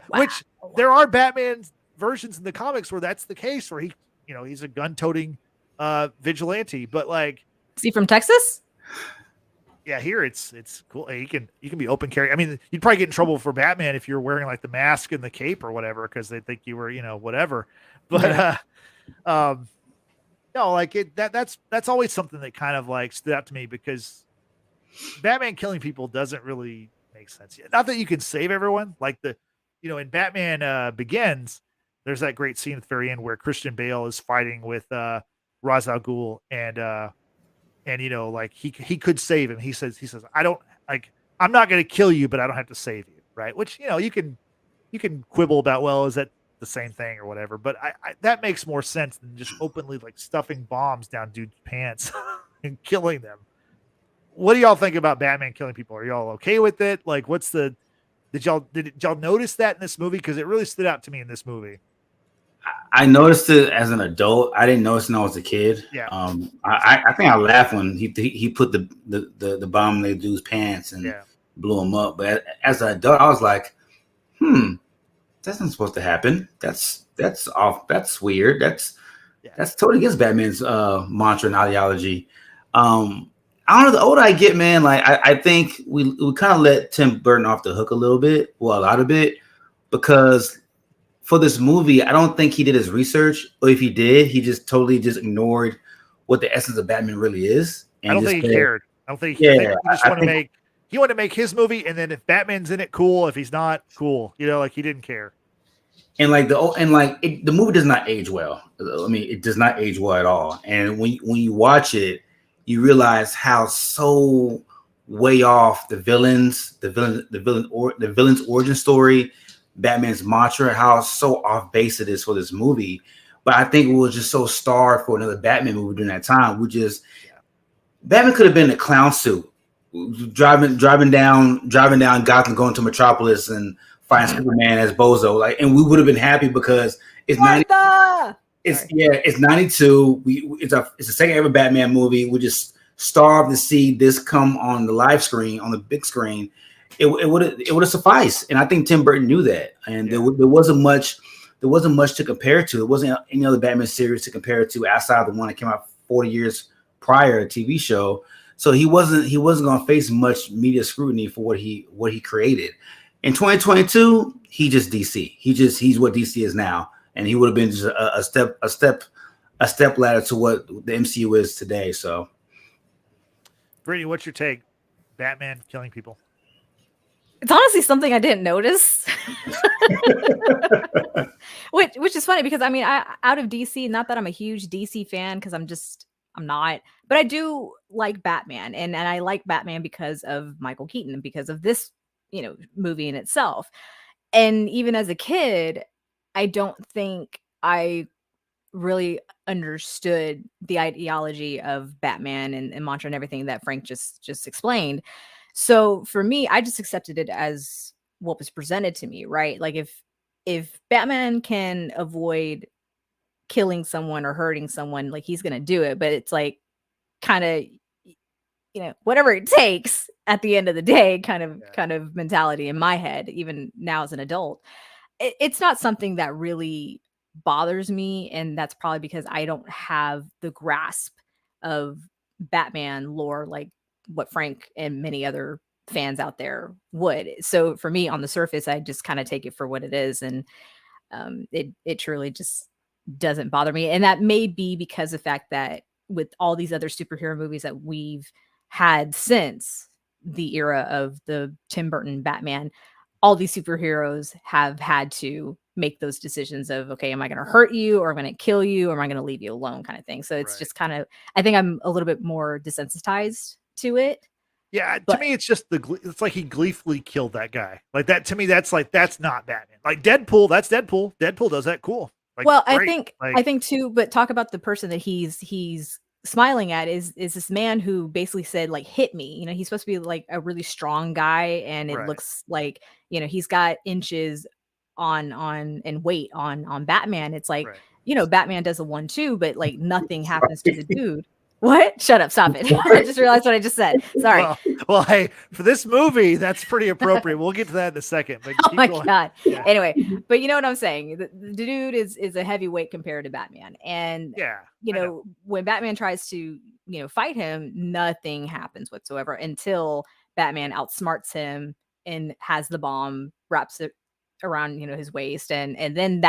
which there are Batman versions in the comics where that's the case, where he's a gun-toting vigilante, but like, is he from Texas? Yeah, here it's cool. Hey, you can be open carry. I mean, you'd probably get in trouble for Batman if you're wearing like the mask and the cape or whatever, because they think you were, whatever. But no, like that's always something that kind of like stood out to me, because Batman killing people doesn't really make sense. Not that you can save everyone, like in Batman Begins, there's that great scene at the very end where Christian Bale is fighting with Ra's al Ghul, and like he could save him. He says, I'm not going to kill you, but I don't have to save you. Right. Which, you can quibble about, well, is that the same thing or whatever, but I that makes more sense than just openly like stuffing bombs down dudes' pants and killing them. What do y'all think about Batman killing people? Are y'all okay with it? Like, did y'all notice that in this movie? Cause it really stood out to me in this movie. I noticed it as an adult. I didn't notice when I was a kid. Yeah. I think I laughed when he put the bomb in the dude's pants and blew him up. But as an adult, I was like, that's not supposed to happen. That's off. That's weird. That's totally against Batman's mantra and ideology. I don't know. The older I get, man, like I think we kind of let Tim Burton off the hook a little bit, well, a lot of it, because for this movie, I don't think he did his research, or if he did, he just totally ignored what the essence of Batman really is. And I don't just think he said, cared. I don't think yeah, I think he just I wanted to think, make he wanted to make his movie, and then if Batman's in it, cool. If he's not, cool. You know, like he didn't care. and like the movie does not age well. I mean, it does not age well at all. And when you watch it, you realize how so way off the villain's origin story, Batman's mantra, how so off base it is for this movie. But I think we were just so starved for another Batman movie during that time. Batman could have been in a clown suit, driving down Gotham, going to Metropolis and fighting Superman as Bozo, like, and we would have been happy because it's Martha! it's 92. It's the second ever Batman movie. We just starved to see this come on the live screen, on the big screen. It would have sufficed, and I think Tim Burton knew that. And there wasn't much to compare to. There wasn't any other Batman series to compare to outside the one that came out 40 years prior, a TV show. So he wasn't going to face much media scrutiny for what he created. In 2022, he just DC. He's what DC is now, and he would have been just a step ladder to what the MCU is today. So, Brittany, what's your take? Batman killing people. It's honestly something I didn't notice, which is funny because I mean, out of DC, not that I'm a huge DC fan because I'm not, but I do like Batman, and I like Batman because of Michael Keaton, because of this, movie in itself. And even as a kid, I don't think I really understood the ideology of Batman and mantra and everything that Frank just explained. So for me, I just accepted it as what was presented to me, right? Like if Batman can avoid killing someone or hurting someone, like he's gonna do it. But it's like kind of, whatever it takes at the end of the day, kind of mentality in my head, even now as an adult. It's not something that really bothers me, and that's probably because I don't have the grasp of Batman lore like what Frank and many other fans out there would. So for me, on the surface, I just kind of take it for what it is, and it truly just doesn't bother me. And that may be because of the fact that with all these other superhero movies that we've had since the era of the Tim Burton Batman, all these superheroes have had to make those decisions of, okay, am I going to hurt you, or am I going to kill you, or am I going to leave you alone, kind of thing. So it's just kind of, I think I'm a little bit more desensitized to it. Yeah, to me, it's just it's like he gleefully killed that guy. Like that, to me, that's not Batman. Like Deadpool, that's Deadpool. Deadpool does that, cool. Like, well, great. I think too, but talk about the person that he's smiling at is this man who basically said, like, hit me. He's supposed to be like a really strong guy, and it looks like, he's got inches on and weight on Batman. It's like, Batman does a 1-2, but like nothing happens to the dude. What? Shut up. Stop it. I just realized what I just said. Sorry. Well, hey, for this movie, that's pretty appropriate. We'll get to that in a second. But oh my God. Yeah. Anyway, but you know what I'm saying? The dude is a heavyweight compared to Batman. And, when Batman tries to, fight him, nothing happens whatsoever until Batman outsmarts him and has the bomb, wraps it around, his waist. And then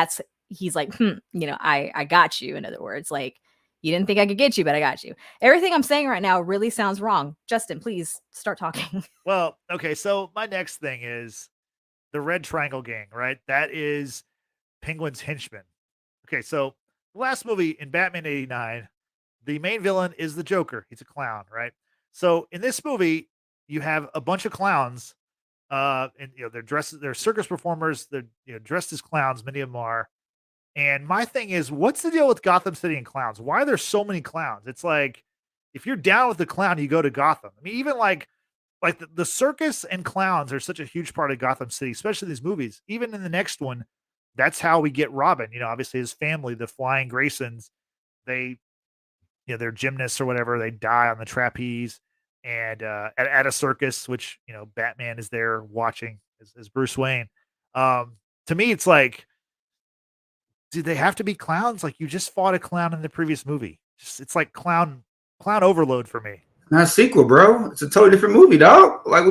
he's like, I got you. In other words, like, you didn't think I could get you, but I got you. Everything I'm saying right now really sounds wrong. Justin, please start talking. Well, okay. So my next thing is the Red Triangle Gang, right? That is Penguin's henchmen. Okay. So the last movie in Batman 89, the main villain is the Joker. He's a clown, right? So in this movie, you have a bunch of clowns, and they're circus performers. They're dressed as clowns. Many of them are. And my thing is, what's the deal with Gotham City and clowns? Why are there so many clowns? It's like, if you're down with the clown, you go to Gotham. I mean, even like the circus and clowns are such a huge part of Gotham City, especially these movies. Even in the next one, that's how we get Robin. Obviously his family, the Flying Graysons, they're gymnasts or whatever. They die on the trapeze and at a circus, which, Batman is there watching as Bruce Wayne. To me, it's like, do they have to be clowns? Like, you just fought a clown in the previous movie. It's like clown overload for me. Not a sequel, bro. It's a totally different movie, dog. Like,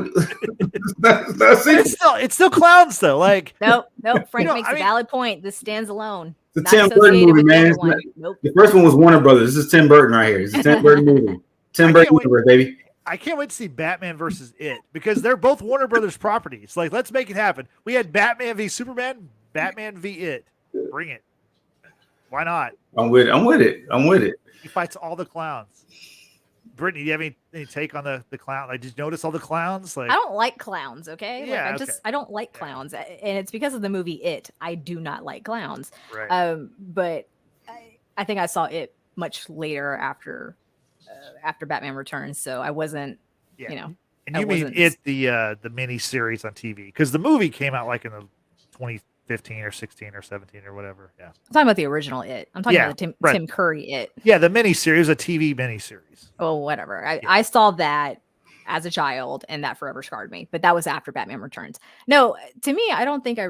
it's still clowns though. Like, nope. Frank makes a valid point. This stands alone. It's a Tim Burton movie, man. Nope. The first one was Warner Brothers. This is Tim Burton right here. It's a Tim Burton movie. Tim Burton universe, baby. I can't wait to see Batman versus It because they're both Warner Brothers properties. Like, let's make it happen. We had Batman v Superman, Batman v It. Bring it. Why not? I'm with it. He fights all the clowns. Brittany, do you have any take on the clown? Like, did you notice all the clowns? Like, I don't like clowns. Okay, yeah, I don't like clowns, and it's because of the movie It. I do not like clowns. Right. But I think I saw It much later after Batman Returns, so I wasn't, you know. And you mean It the mini series on TV? Because the movie came out like in the 2015 or 16 or 17 or whatever. Yeah, I'm talking about the original It. I'm talking about the Tim Curry It. Yeah, the mini series, a TV mini series. Oh, whatever. I saw that as a child, and that forever scarred me. But that was after Batman Returns. No, to me, I don't think I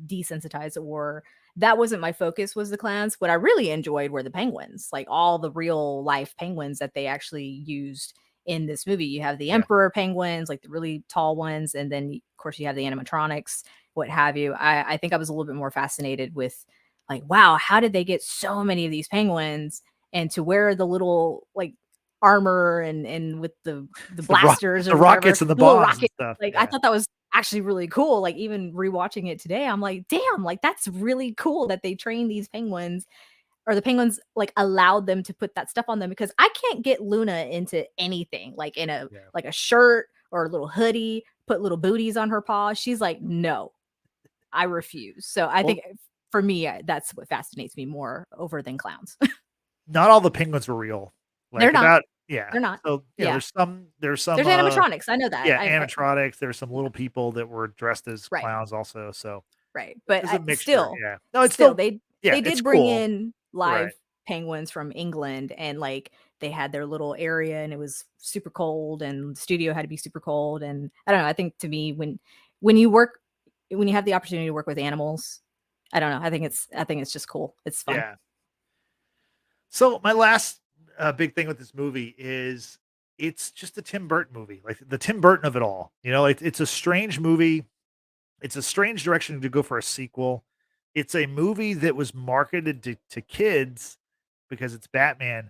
desensitized, or that wasn't my focus, was the clowns. What I really enjoyed were the penguins, like all the real life penguins that they actually used in this movie. You have the emperor penguins, like the really tall ones, and then of course you have the animatronics, what have you. I think I was a little bit more fascinated with, like, wow, how did they get so many of these penguins, and to wear the little like armor and with the blasters, the rockets and the bombs and stuff. Like, I thought that was actually really cool. Like, even rewatching it today, I'm like, damn, like that's really cool that they trained these penguins, or the penguins like allowed them to put that stuff on them, because I can't get Luna into anything like in a like a shirt or a little hoodie, put little booties on her paws. She's like, no, I refuse. So I think for me, that's what fascinates me more over than clowns. Not all the penguins were real. Like, they're not. They're not. So there's some there's animatronics. I know that. Yeah, animatronics. There's some little people that were dressed as clowns also. So but still, no, it's still they did bring in live penguins from England, and like they had their little area, and it was super cold, and the studio had to be super cold. And I don't know. I think to me, when you have the opportunity to work with animals, I don't know. I think it's just cool. It's fun. Yeah. So my last big thing with this movie is it's just a Tim Burton movie, like the Tim Burton of it all. You know, it's a strange movie. It's a strange direction to go for a sequel. It's a movie that was marketed to kids because it's Batman.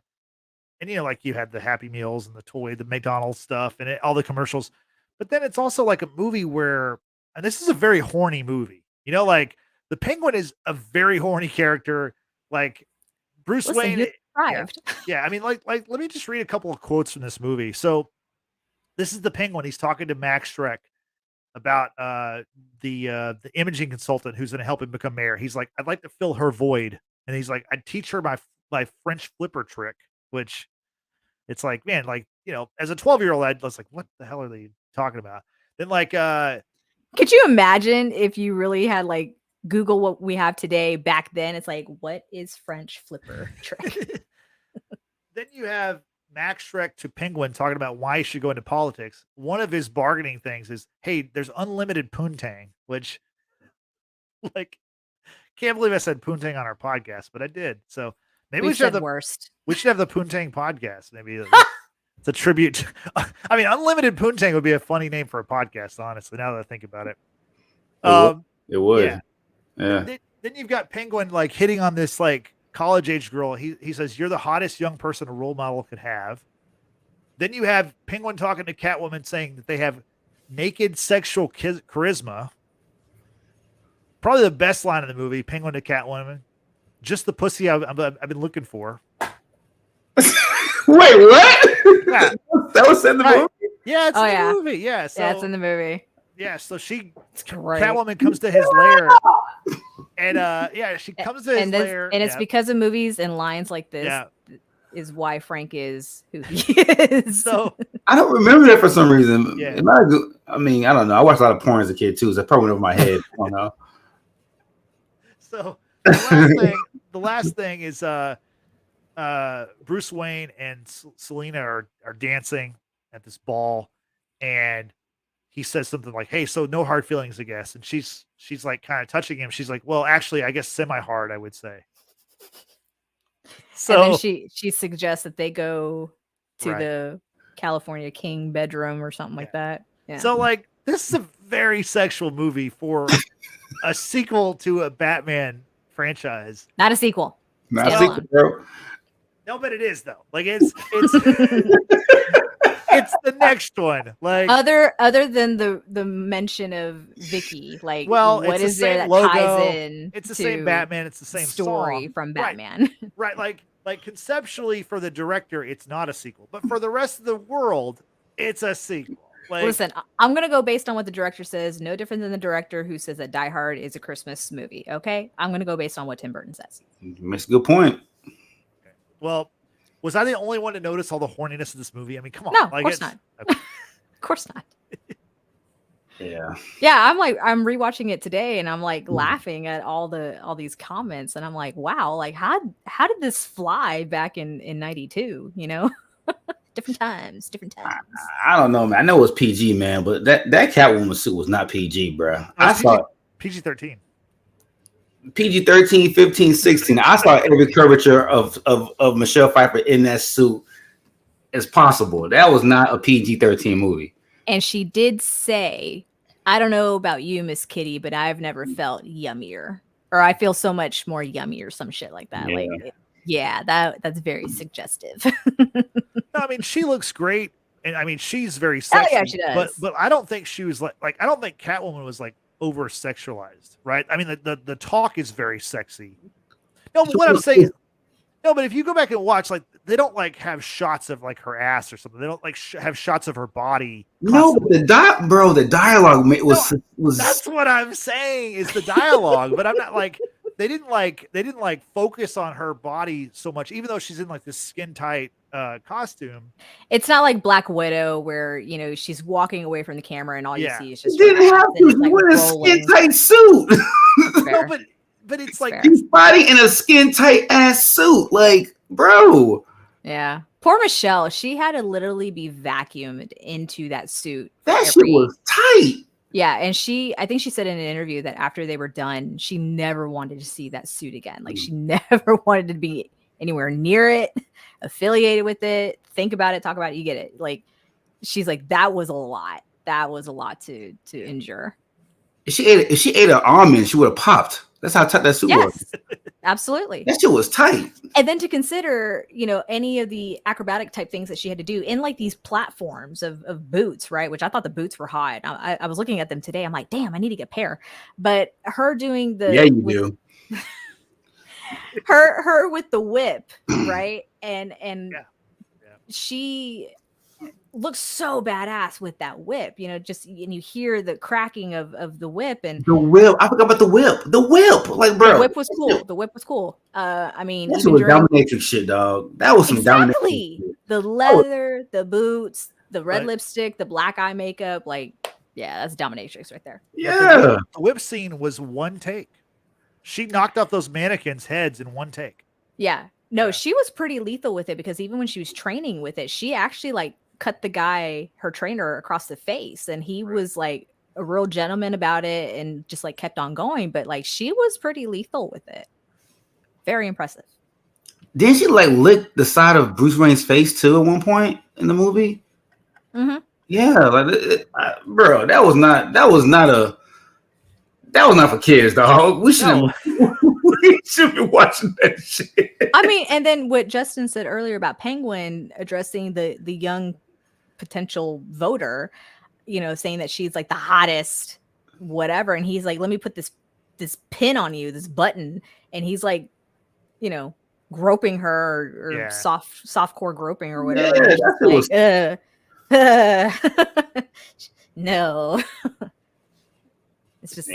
And, you know, like you had the Happy Meals and the toy, the McDonald's stuff and all the commercials. But then it's also like a movie where, and this is a very horny movie, you know, like the Penguin is a very horny character. Like Bruce Wayne. Yeah. I mean, like, let me just read a couple of quotes from this movie. So this is the Penguin. He's talking to Max Schreck about the imaging consultant who's going to help him become mayor. He's like, I'd like to fill her void. And he's like, I'd teach her my French flipper trick, which it's like, man, like, you know, as a 12-year-old, I was like, what the hell are they talking about? Then like, could you imagine if you really had like Google what we have today back then? It's like, what is French flipper trick? Then you have Max Schreck to Penguin talking about why he should go into politics. One of his bargaining things is, hey, there's unlimited poontang, which, like, can't believe I said poontang on our podcast, but I did. So maybe we should have the worst. We should have the poontang podcast. Maybe it's a tribute. I mean, unlimited poontang would be a funny name for a podcast, honestly, now that I think about it. It would. Yeah. Then you've got Penguin like hitting on this like college age girl. He says, you're the hottest young person a role model could have. Then you have Penguin talking to Catwoman saying that they have naked sexual charisma. Probably the best line in the movie, Penguin to Catwoman. Just the pussy I've been looking for. Wait, what? Yeah. That was in the movie? Yeah, it's in the movie. Yeah, so, it's in the movie. Yeah, so Catwoman comes to his lair. And she comes to his lair. And it's because of movies and lines like this is why Frank is who he is. So I don't remember that for some reason. Yeah. I mean, I don't know. I watched a lot of porn as a kid too, so that probably went over my head. I don't know. So the last thing is Bruce Wayne and Selena are dancing at this ball, and he says something like, hey, so no hard feelings, I guess. And she's like kind of touching him. She's like, well, actually, I guess semi-hard, I would say. So and then she suggests that they go to the California King bedroom or something like that. Yeah. So like, this is a very sexual movie for a sequel to a Batman franchise. Not a sequel. Not a Stand sequel, alone. bro. No, but it is though. Like it's it's the next one. Like other than the mention of Vicky, like well, what it's is the there same that logo. ties in? It's the to same Batman. It's the same story song. from Batman. Right. Like conceptually for the director, it's not a sequel, but for the rest of the world, it's a sequel. Like, Listen, I'm gonna go based on what the director says. No different than the director who says that Die Hard is a Christmas movie. Okay, I'm gonna go based on what Tim Burton says. Makes a good point. well, was I the only one to notice all the horniness of this movie? I mean, come on. No, of like, course not. Okay. Of course not. Yeah. Yeah, I'm rewatching it today, and I'm like laughing at all these comments, and I'm like, wow, like how did this fly back in '92? You know, different times. I don't know, man. I know it was PG, man, but that Catwoman suit was not PG, bro. I saw PG-13. PG-13, 15, 16. I saw every curvature of Michelle Pfeiffer in that suit as possible. That was not a PG-13 movie. And she did say, I don't know about you, Miss Kitty, but I've never felt yummier. Or I feel so much more yummy or some shit like that. Yeah. Like, yeah, that's very suggestive. No, I mean, she looks great. And I mean, she's very sexy. Yeah, she does. But I don't think she was like I don't think Catwoman was like over sexualized, right? I mean, the talk is very sexy. No, but what I'm saying, no, but if you go back and watch, like they don't like have shots of like her ass or something. They don't like have shots of her body. No, but the dialogue was. That's what I'm saying is the dialogue. But I'm not like they didn't like focus on her body so much, even though she's in like this skin tight costume. It's not like Black Widow where, you know, she's walking away from the camera and all you see is just she didn't have to. She like wore a skin tight suit. No, but it's like his body in a skin tight ass suit, like, bro. Yeah. Poor Michelle. She had to literally be vacuumed into that suit. That shit was tight. Yeah. And I think she said in an interview that after they were done, she never wanted to see that suit again. Like she never wanted to be anywhere near it, affiliated with it, think about it, talk about it, you get it. Like she's like, that was a lot. That was a lot to endure. If she ate an almond, she would have popped. That's how tight that suit was. Absolutely. That shit was tight. And then to consider, you know, any of the acrobatic type things that she had to do in like these platforms of boots, right? Which I thought the boots were hot. I was looking at them today. I'm like, damn, I need to get a pair. But her doing the do. her with the whip, right? And she looks so badass with that whip, you know, just, and you hear the cracking of the whip and the whip. I forgot about the whip. Like, bro, the whip was cool. The whip was cool. I mean, that was dominatrix shit, dog. That was some dominatrix shit. The leather, the boots, the red lipstick, the black eye makeup, like, yeah, that's dominatrix right there. Yeah. The whip scene was one take. She knocked off those mannequins' heads in one take. Yeah. No, she was pretty lethal with it because even when she was training with it, she actually like cut the guy, her trainer, across the face, and he was like a real gentleman about it and just like kept on going. But like she was pretty lethal with it. Very impressive. Didn't she like lick the side of Bruce Wayne's face too at one point in the movie? Mm-hmm. Yeah, like bro, that was not for kids, dog. We should be watching that shit. I mean, and then what Justin said earlier about Penguin addressing the young potential voter, you know, saying that she's like the hottest, whatever, and he's like, let me put this pin on you, this button, and he's like, you know, groping her or soft core groping or whatever. Yeah, like, no. It's just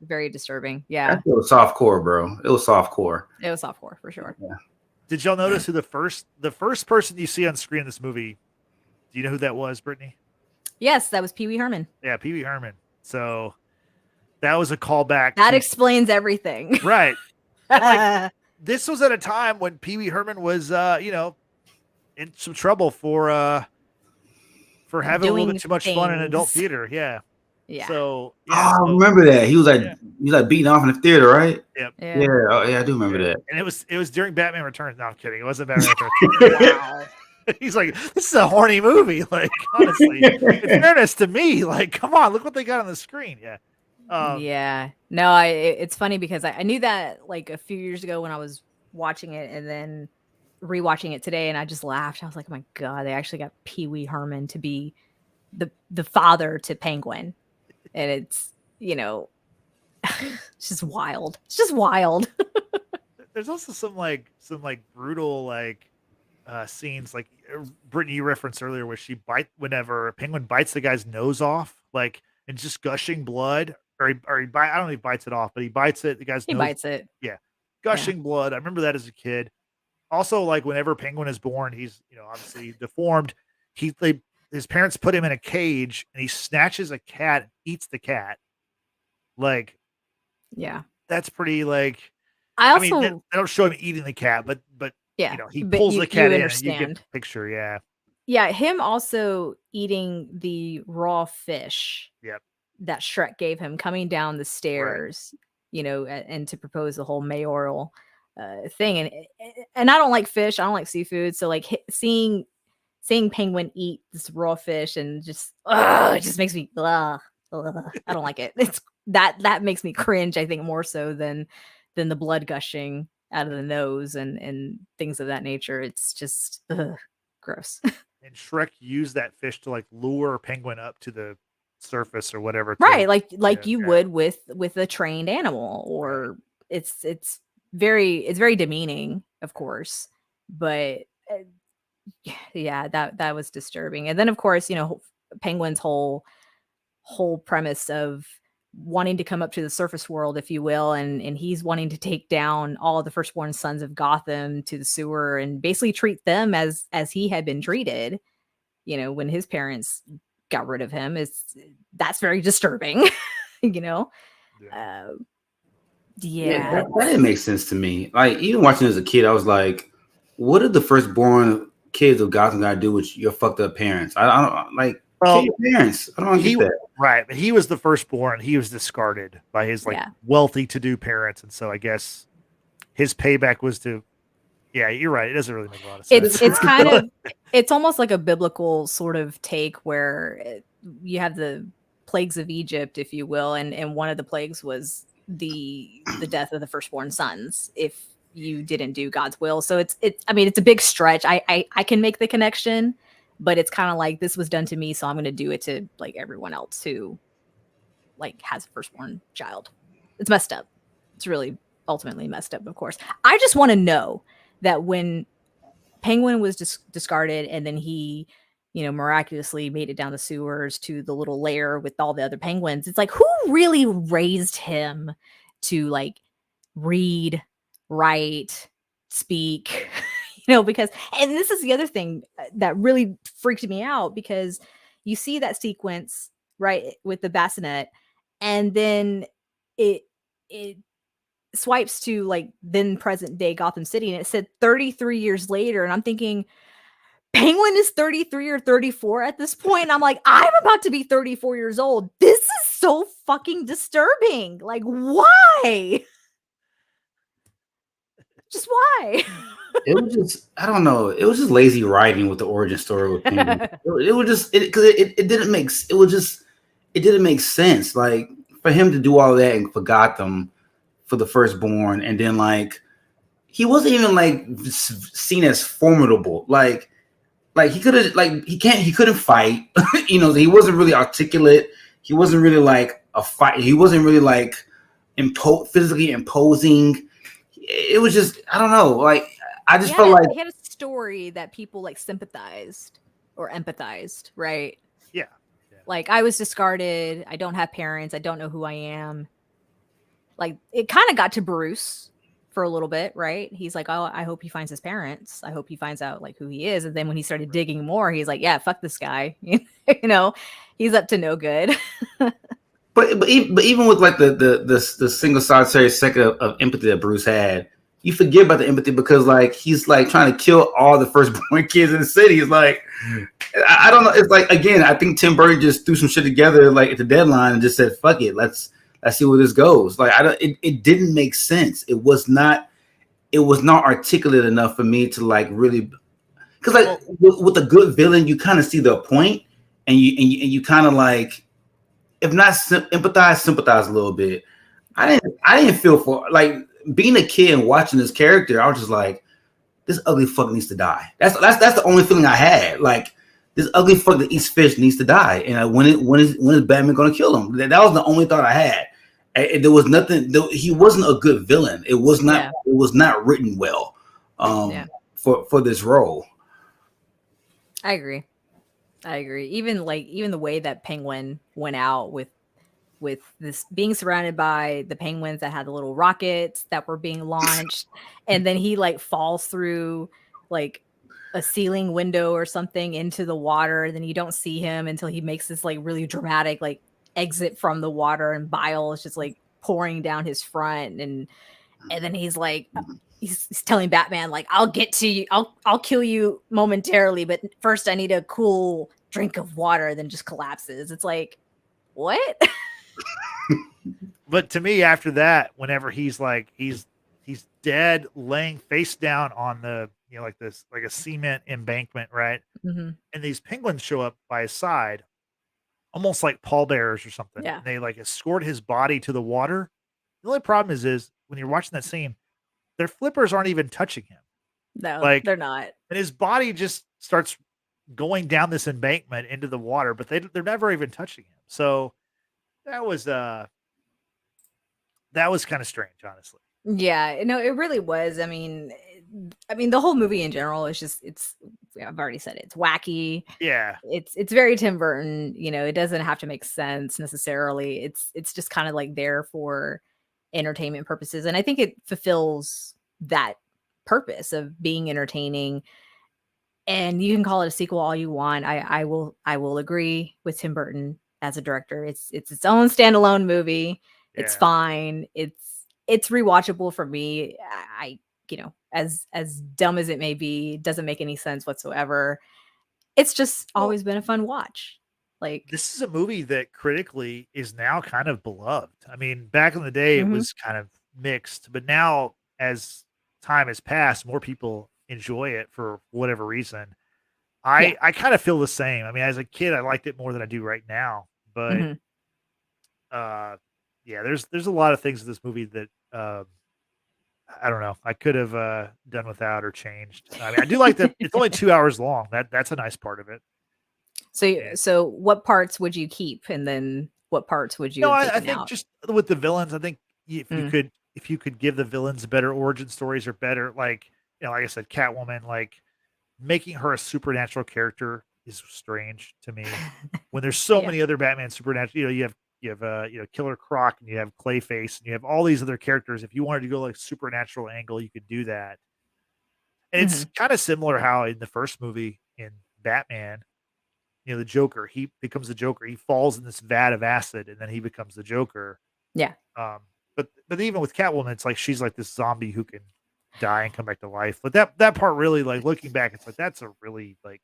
very disturbing. Yeah. It was soft core, bro. It was soft core. It was soft core for sure. Yeah. Did y'all notice who the first person you see on screen in this movie? Do you know who that was, Brittany? Yes, that was Pee Wee Herman. Yeah, Pee Wee Herman. So that was a callback. That explains everything. Right. Like, this was at a time when Pee Wee Herman was you know, in some trouble for having a little bit too much fun in adult theater. Yeah. Yeah. So I remember that. He was like beating off in the theater, right? Yep. Yeah. I do remember that. And it was during Batman Returns. No, I'm kidding. It wasn't Batman Returns. Wow. He's like, this is a horny movie. Like, honestly, in fairness to me, like, come on, look what they got on the screen. Yeah. Yeah. No, it's funny because I knew that like a few years ago when I was watching it and then rewatching it today, and I just laughed. I was like, oh my God, they actually got Pee Wee Herman to be the father to Penguin. And it's, it's just wild. It's just wild. There's also some brutal scenes like Brittany you referenced earlier where whenever a penguin bites the guy's nose off, like, and just gushing blood, or I don't know if he bites it off, but he bites it, the guy's nose bites it. Yeah. Gushing blood. I remember that as a kid. Also, like whenever Penguin is born, he's obviously deformed. His parents put him in a cage and he snatches a cat and eats the cat. Like, yeah, that's pretty like. I mean, they don't show him eating the cat, but yeah, he pulls the cat in and you get the picture. Yeah, him also eating the raw fish. Yep. That Shrek gave him coming down the stairs, right. And to propose the whole mayoral thing. And I don't like fish. I don't like seafood. So like seeing Penguin eat this raw fish and just, it just makes me, I don't like it. It's that makes me cringe, I think, more so than the blood gushing out of the nose and things of that nature. It's just gross. And Shrek used that fish to like lure Penguin up to the surface or whatever. Right. Like you would with a trained animal, or it's very demeaning, of course, but yeah, that was disturbing. And then of course, Penguin's whole premise of wanting to come up to the surface world, if you will, and he's wanting to take down all of the firstborn sons of Gotham to the sewer and basically treat them as he had been treated, when his parents got rid of him. That's very disturbing. Yeah, that didn't make sense to me. Like, even watching as a kid, I was like, what did the firstborn kids of Gotham gotta do with your fucked up parents? I don't like. Well, your parents. I don't get that. Right, but he was the firstborn. He was discarded by his wealthy to-do parents, and so I guess his payback was to. Yeah, you're right. It doesn't really make a lot of sense. It's kind of, it's almost like a biblical sort of take where you have the plagues of Egypt, if you will, and one of the plagues was the death of the firstborn sons if you didn't do God's will. So it's a big stretch. I can make the connection. But it's kind of like, this was done to me, so I'm going to do it to like everyone else who like has a firstborn child. It's messed up. It's really ultimately messed up, of course. I just want to know that when Penguin was discarded and then he, miraculously made it down the sewers to the little lair with all the other penguins, it's like, who really raised him to like read, write, speak? Because, and this is the other thing that really freaked me out, because you see that sequence, right, with the bassinet, and then it swipes to like then present day Gotham City, and it said 33 years later, and I'm thinking, Penguin is 33 or 34 at this point. And I'm like, I'm about to be 34 years old. This is so fucking disturbing. Like, why? Just why? It was just, I don't know. It was just lazy writing with the origin story with Penguin. It was just, because it didn't make, it didn't make sense. Like, for him to do all of that and for Gotham, for the firstborn, and then like, he wasn't even like seen as formidable. Like he could have, like, he couldn't fight. He wasn't really articulate. He wasn't really like a fight. He wasn't really like physically imposing. It was just, I don't know. Like, I just felt like he had a story that people like sympathized or empathized, right? Yeah. Like, I was discarded. I don't have parents. I don't know who I am. Like, it kind of got to Bruce for a little bit, right? He's like, oh, I hope he finds his parents. I hope he finds out like who he is. And then when he started digging more, he's like, yeah, fuck this guy. He's up to no good. But even with like the single solitary second of empathy that Bruce had, you forget about the empathy because like he's like trying to kill all the firstborn kids in the city. It's like, I don't know. It's like, again, I think Tim Burton just threw some shit together like at the deadline and just said, "Fuck it, let's see where this goes." Like, it didn't make sense. It was not articulate enough for me to like really, because like with a good villain, you kind of see the point and you kind of like. if not empathize, sympathize a little bit. I didn't feel for like being a kid and watching this character. I was just like, this ugly fuck needs to die. That's the only feeling I had. Like this ugly fuck that eats fish needs to die. And when is Batman gonna kill him? That was the only thought I had. And there was nothing. He wasn't a good villain. It was not. Yeah. It was not written well. For this role. I agree. Even the way that Penguin went out with this being surrounded by the penguins that had the little rockets that were being launched, and then he like falls through like a ceiling window or something into the water, and then you don't see him until he makes this like really dramatic like exit from the water, and bile is just like pouring down his front, and then he's like he's telling Batman like, I'll get to you, I'll kill you momentarily, but first I need a cool drink of water, then just collapses. It's like, what? But to me, after that, whenever he's like he's dead, laying face down on the like this like a cement embankment, right? Mm-hmm. And these penguins show up by his side, almost like pallbearers or something. Yeah. And they like escort his body to the water. The only problem is when you're watching that scene, their flippers aren't even touching him. No, like they're not. And his body just starts going down this embankment into the water, but they're never even touching him. So that was kind of strange, honestly. Yeah, no, it really was. I mean, the whole movie in general is just I've already said it, it's wacky. Yeah, it's very Tim Burton. It doesn't have to make sense necessarily. It's just kind of like there for entertainment purposes, and I think it fulfills that purpose of being entertaining. And you can call it a sequel all you want. I will agree with Tim Burton as a director. It's its own standalone movie. Yeah. It's fine. It's rewatchable for me. I as dumb as it may be, it doesn't make any sense whatsoever. It's just always been a fun watch. Like, this is a movie that critically is now kind of beloved. I mean, back in the day, it was kind of mixed, but now as time has passed, more people enjoy it for whatever reason. I kind of feel the same. I mean, as a kid, I liked it more than I do right now, but yeah, there's a lot of things in this movie that I don't know, I could have done without or changed. I mean, I do like that it's only 2 hours long. That's a nice part of it. So what parts would you keep, and then what parts would you? No, I think out? Just with the villains, I think if you could give the villains better origin stories or better, like like I said, Catwoman, like making her a supernatural character is strange to me. When there's so many other Batman supernatural, you have Killer Croc, and you have Clayface, and you have all these other characters. If you wanted to go like supernatural angle, you could do that. And it's kind of similar how in the first movie in Batman, the Joker, he becomes the Joker. He falls in this vat of acid, and then he becomes the Joker. Yeah. But even with Catwoman, it's like she's like this zombie who can die and come back to life. But that part really, like looking back, it's like that's a really like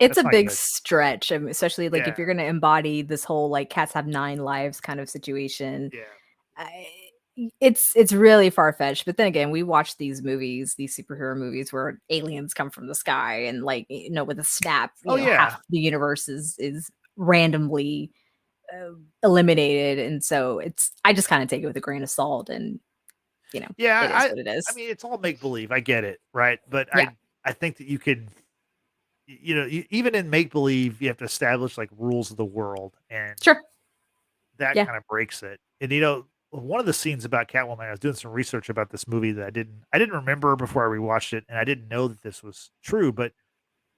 it's a big stretch, especially like if you're going to embody this whole like cats have 9 lives kind of situation. Yeah. It's really far-fetched. But then again, we watch these movies, these superhero movies where aliens come from the sky and like with a snap, half the universe is randomly eliminated, and so I just kind of take it with a grain of salt, and it is what it is. I mean, it's all make believe. I get it, right? But I think that you could, even in make believe, you have to establish like rules of the world, and that kind of breaks it. And one of the scenes about Catwoman, I was doing some research about this movie that I didn't remember before I rewatched it, and I didn't know that this was true. But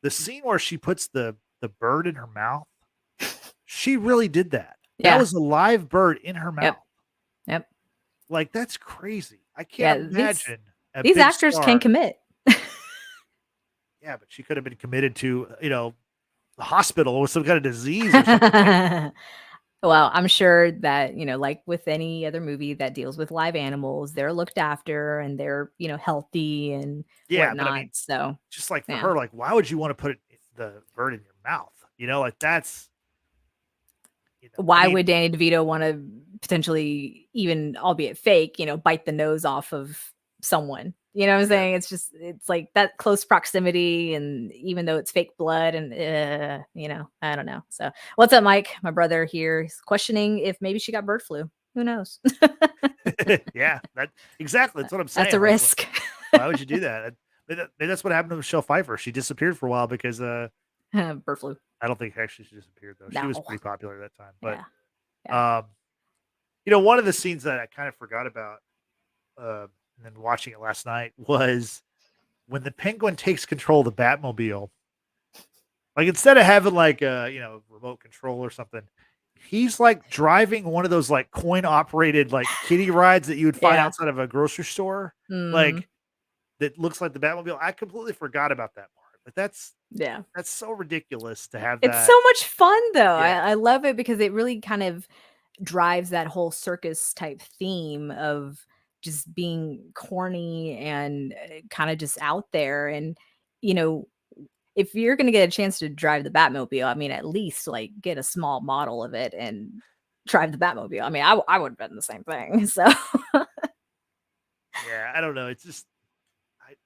the scene where she puts the bird in her mouth, she really did that. Yeah. That was a live bird in her mouth. Yep. Like, that's crazy. I can't imagine. These actors can commit. Yeah, but she could have been committed to, the hospital with some kind of disease or something. Well, I'm sure that, like with any other movie that deals with live animals, they're looked after and they're, healthy and whatnot. But I mean, so just like for her, like, why would you want to put the bird in your mouth? Like that's. Why would Danny DeVito want to potentially, even albeit fake, bite the nose off of someone? You know what I'm saying? It's like that close proximity, and even though it's fake blood, and I don't know. So, what's up, Mike? My brother here is questioning if maybe she got bird flu. Who knows? Yeah, exactly. That's what I'm saying. That's a risk. Why would you do that? Maybe that's what happened to Michelle Pfeiffer. She disappeared for a while because bird flu. I don't think actually she disappeared though. No. She was pretty popular at that time. But yeah. One of the scenes that I kind of forgot about, and then watching it last night, was when the Penguin takes control of the Batmobile. Like, instead of having like a remote control or something, he's like driving one of those like coin operated like kiddie rides that you would find outside of a grocery store. Like, that looks like the Batmobile. I completely forgot about that part. But that's so ridiculous to have that. It's so much fun though. I love it because it really kind of drives that whole circus type theme of just being corny and kind of just out there. And if you're going to get a chance to drive the Batmobile, I mean, at least like get a small model of it and drive the Batmobile. I mean, I would have done the same thing. So yeah, I don't know. It's just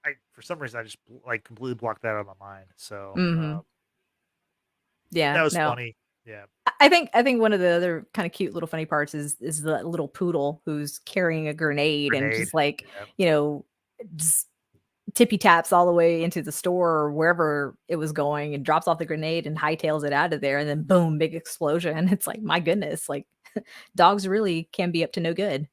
I for some reason I just like completely blocked that out of my mind. So yeah, that was funny. Yeah. I think one of the other kind of cute little funny parts is the little poodle who's carrying a grenade. And just like, just tippy taps all the way into the store or wherever it was going and drops off the grenade and hightails it out of there. And then boom, big explosion. It's like, my goodness, like dogs really can be up to no good.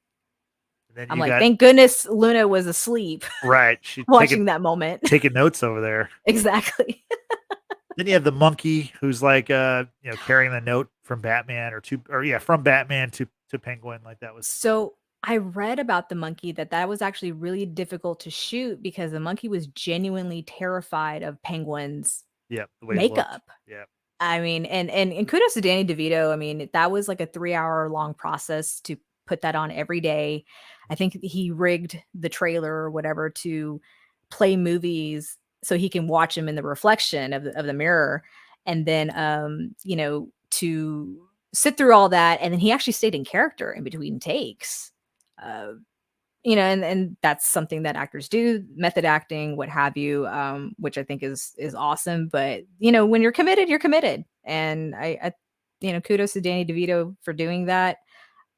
I'm like, thank goodness Luna was asleep. Right. She's watching that moment. Taking notes over there. Exactly. Then you have the monkey who's like carrying the note from Batman from Batman to Penguin. Like, that was so. I read about the monkey that was actually really difficult to shoot because the monkey was genuinely terrified of Penguin's makeup. Yeah. I mean, and kudos to Danny DeVito. I mean, that was like a 3-hour long process to put that on every day. I think he rigged the trailer or whatever to play movies so he can watch them in the reflection of the mirror. And then, to sit through all that. And then he actually stayed in character in between takes. And that's something that actors do, method acting, what have you, which I think is awesome. But, when you're committed, you're committed. And I kudos to Danny DeVito for doing that.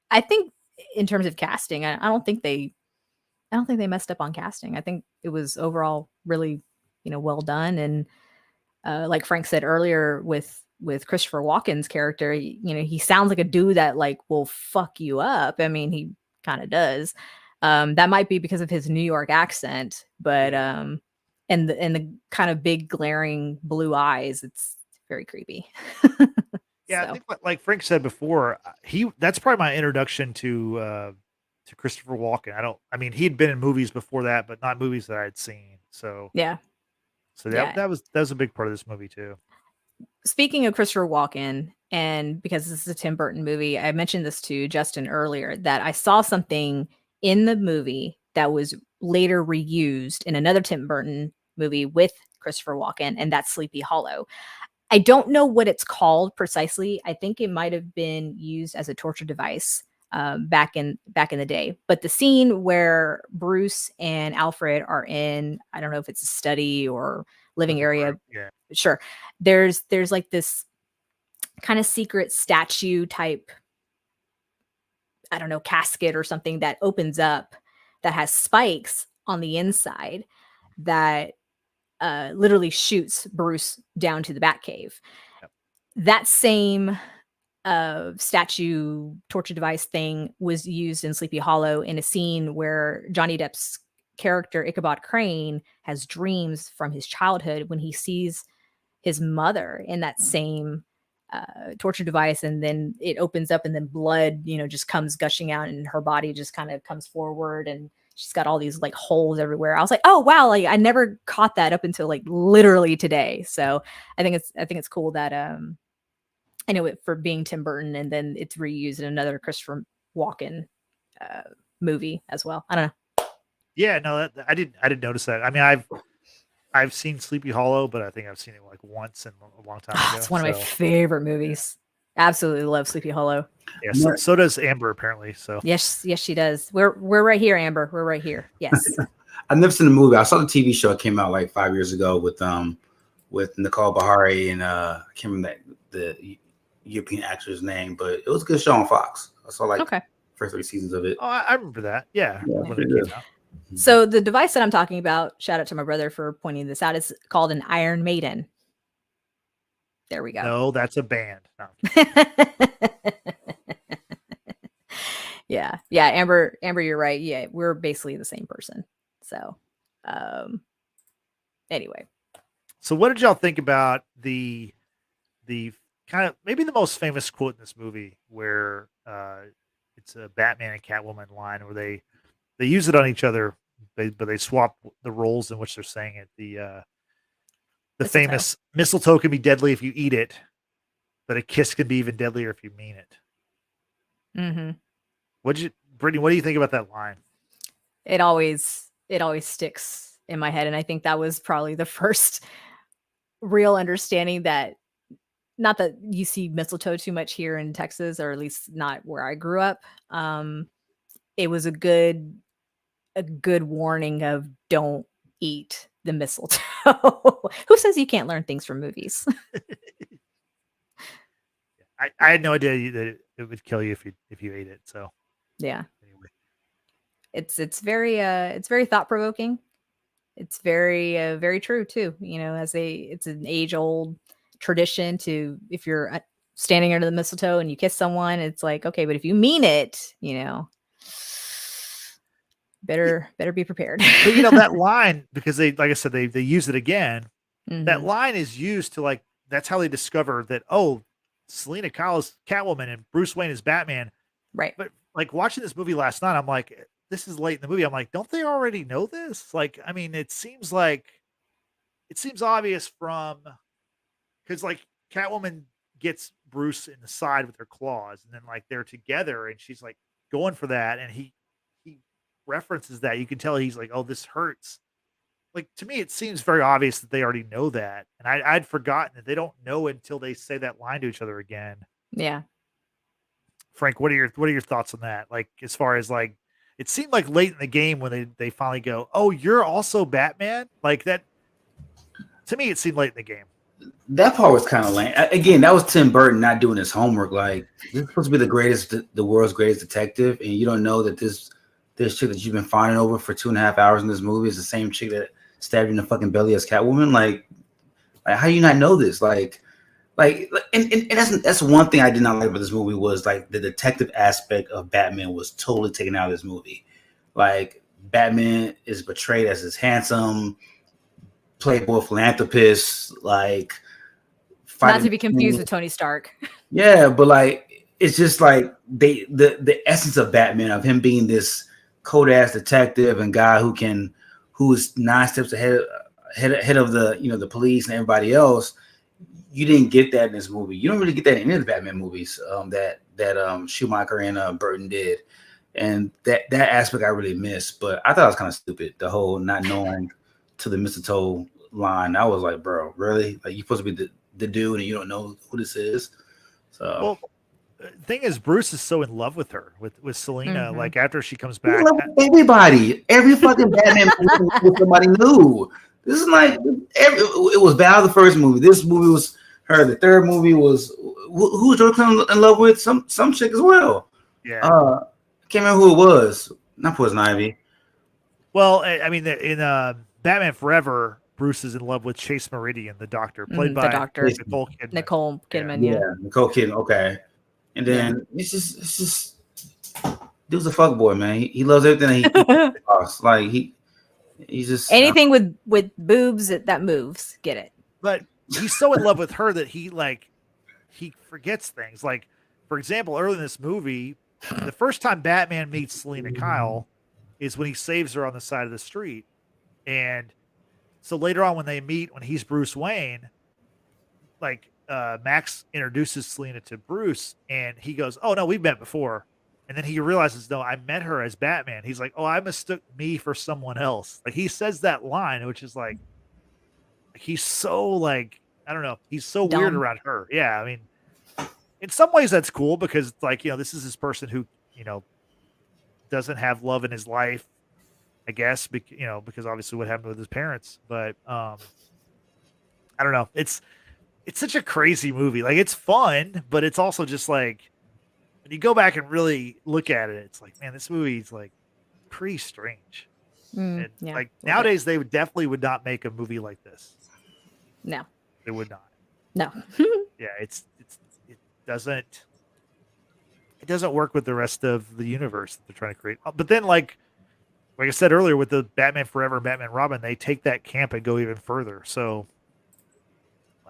I think in terms of casting, I don't think they messed up on casting. I think it was overall really, well done. And like Frank said earlier with Christopher Walken's character, he sounds like a dude that like will fuck you up. I mean, he kind of does. That might be because of his New York accent, but and the kind of big glaring blue eyes, it's very creepy. Yeah, so. I think like Frank said before, that's probably my introduction to Christopher Walken. I mean, he'd been in movies before that, but not movies that I'd seen. So yeah. So that was a big part of this movie too. Speaking of Christopher Walken, and because this is a Tim Burton movie, I mentioned this to Justin earlier, that I saw something in the movie that was later reused in another Tim Burton movie with Christopher Walken, and that's Sleepy Hollow. I don't know what it's called precisely. I think it might have been used as a torture device back in the day. But the scene where Bruce and Alfred are in, I don't know if it's a study or living area. Yeah. Sure. There's like this kind of secret statue type, I don't know, casket or something that opens up that has spikes on the inside that literally shoots Bruce down to the Batcave. Yep. That same statue torture device thing was used in Sleepy Hollow in a scene where Johnny Depp's character Ichabod Crane has dreams from his childhood when he sees his mother in that same torture device, and then it opens up and then blood just comes gushing out and her body just kind of comes forward and she's got all these like holes everywhere. I was like, oh wow, like I never caught that up until like literally today. So I think it's cool that I know it for being Tim Burton, and then it's reused in another Christopher Walken movie as well. I don't know. Yeah, no, I didn't notice that. I mean, I've seen Sleepy Hollow, but I think I've seen it like once in a long time ago. It's one of my favorite movies. Absolutely love Sleepy Hollow. Yeah, so does Amber apparently. So yes, she does. We're right here, Amber. We're right here. Yes. I've never seen the movie. I saw the TV show. It came out like 5 years ago with Nicole Bahari and I can't remember the European actor's name, but it was a good show on Fox. I saw like first 3 seasons of it. Oh, I remember that. Yeah, when it came out. So the device that I'm talking about, shout out to my brother for pointing this out, is called an Iron Maiden. There we go. No, that's a band. No. Yeah. Amber, you're right. Yeah, we're basically the same person. So, anyway. So, what did y'all think about the kind of maybe the most famous quote in this movie, where it's a Batman and Catwoman line where they use it on each other, but they swap the roles in which they're saying it. The famous mistletoe can be deadly if you eat it, but a kiss can be even deadlier if you mean it. Mm-hmm. Brittany, what do you think about that line? It always sticks in my head. And I think that was probably the first real understanding that, not that you see mistletoe too much here in Texas, or at least not where I grew up. It was a good warning of don't eat the mistletoe. Who says you can't learn things from movies? I had no idea that it would kill you if you ate it. So yeah. Anyway. It's very thought provoking. It's very true too. You know, it's an age old tradition to, if you're standing under the mistletoe and you kiss someone, it's like, okay, but if you mean it, you know, better be prepared. But, you know, that line, because they, like I said, they use it again. Mm-hmm. That line is used to, like, that's how they discover that, oh, Selena Kyle is Catwoman and Bruce Wayne is Batman. Right. But like watching this movie last night, I'm like, this is late in the movie. I'm like, don't they already know this? Like, I mean, it seems obvious because like Catwoman gets Bruce in the side with her claws, and then like they're together and she's like going for that. And he references that. You can tell he's like, oh, this hurts. Like, to me, it seems very obvious that they already know that. And I'd forgotten that they don't know until they say that line to each other again. Yeah. Frank, what are your thoughts on that? Like, as far as like, it seemed like late in the game when they finally go, oh, you're also Batman? Like that, to me, it seemed late in the game. That part was kind of lame. Again, that was Tim Burton not doing his homework. Like, this is supposed to be the world's greatest detective, and you don't know that this chick that you've been fawning over for 2.5 hours in this movie is the same chick that stabbed you in the fucking belly as Catwoman. Like how do you not know this? And that's one thing I did not like about this movie, was like the detective aspect of Batman was totally taken out of this movie. Like, Batman is portrayed as this handsome playboy philanthropist, like, not to be confused with Tony Stark. Yeah, but like, it's just like the essence of Batman, of him being this cold ass detective and guy who is 9 steps ahead of the, you know, the police and everybody else. You didn't get that in this movie. You don't really get that in any of the Batman movies that Schumacher and Burton did, and that aspect I really missed. But I thought it was kind of stupid, the whole not knowing to the mistletoe line. I was like, bro, really? Like, you're supposed to be the dude and you don't know who this is? So, well, the thing is, Bruce is so in love with her, with Selena. Mm-hmm. Like, after she comes back, everybody, every fucking Batman movie with somebody new. This is like it was Val the first movie. This movie was her. The third movie was who was George Clooney in love with? Some chick as well. Yeah, I can't remember who it was. Not Poison Ivy. Well, I mean, in Batman Forever, Bruce is in love with Chase Meridian, the doctor, played by Nicole Kidman. Yeah, Nicole Kidman. Okay. And then it's just dude's a fuckboy, man. He loves everything that he lost. Like he's just anything with boobs that moves. Get it? But he's so in love with her that he forgets things. Like, for example, early in this movie, the first time Batman meets Selena Kyle is when he saves her on the side of the street. And so later on when they meet, when he's Bruce Wayne, like Max introduces Selena to Bruce and he goes, oh no, we've met before. And then he realizes, no, I met her as Batman. He's like, oh, I mistook me for someone else. Like, he says that line, which is like, he's so like, I don't know. He's so dumb. Weird around her. Yeah. I mean, in some ways that's cool because, like, you know, this is this person who, you know, doesn't have love in his life. I guess, because obviously what happened with his parents. But I don't know. It's such a crazy movie. Like, it's fun, but it's also just like when you go back and really look at it, it's like, man, this movie's like pretty strange. And Yeah, like nowadays, they definitely would not make a movie like this. No, They would not. no. Yeah, it doesn't work with the rest of the universe that they're trying to create. But then, like I said earlier, with the Batman Forever and Batman Robin, they take that camp and go even further. So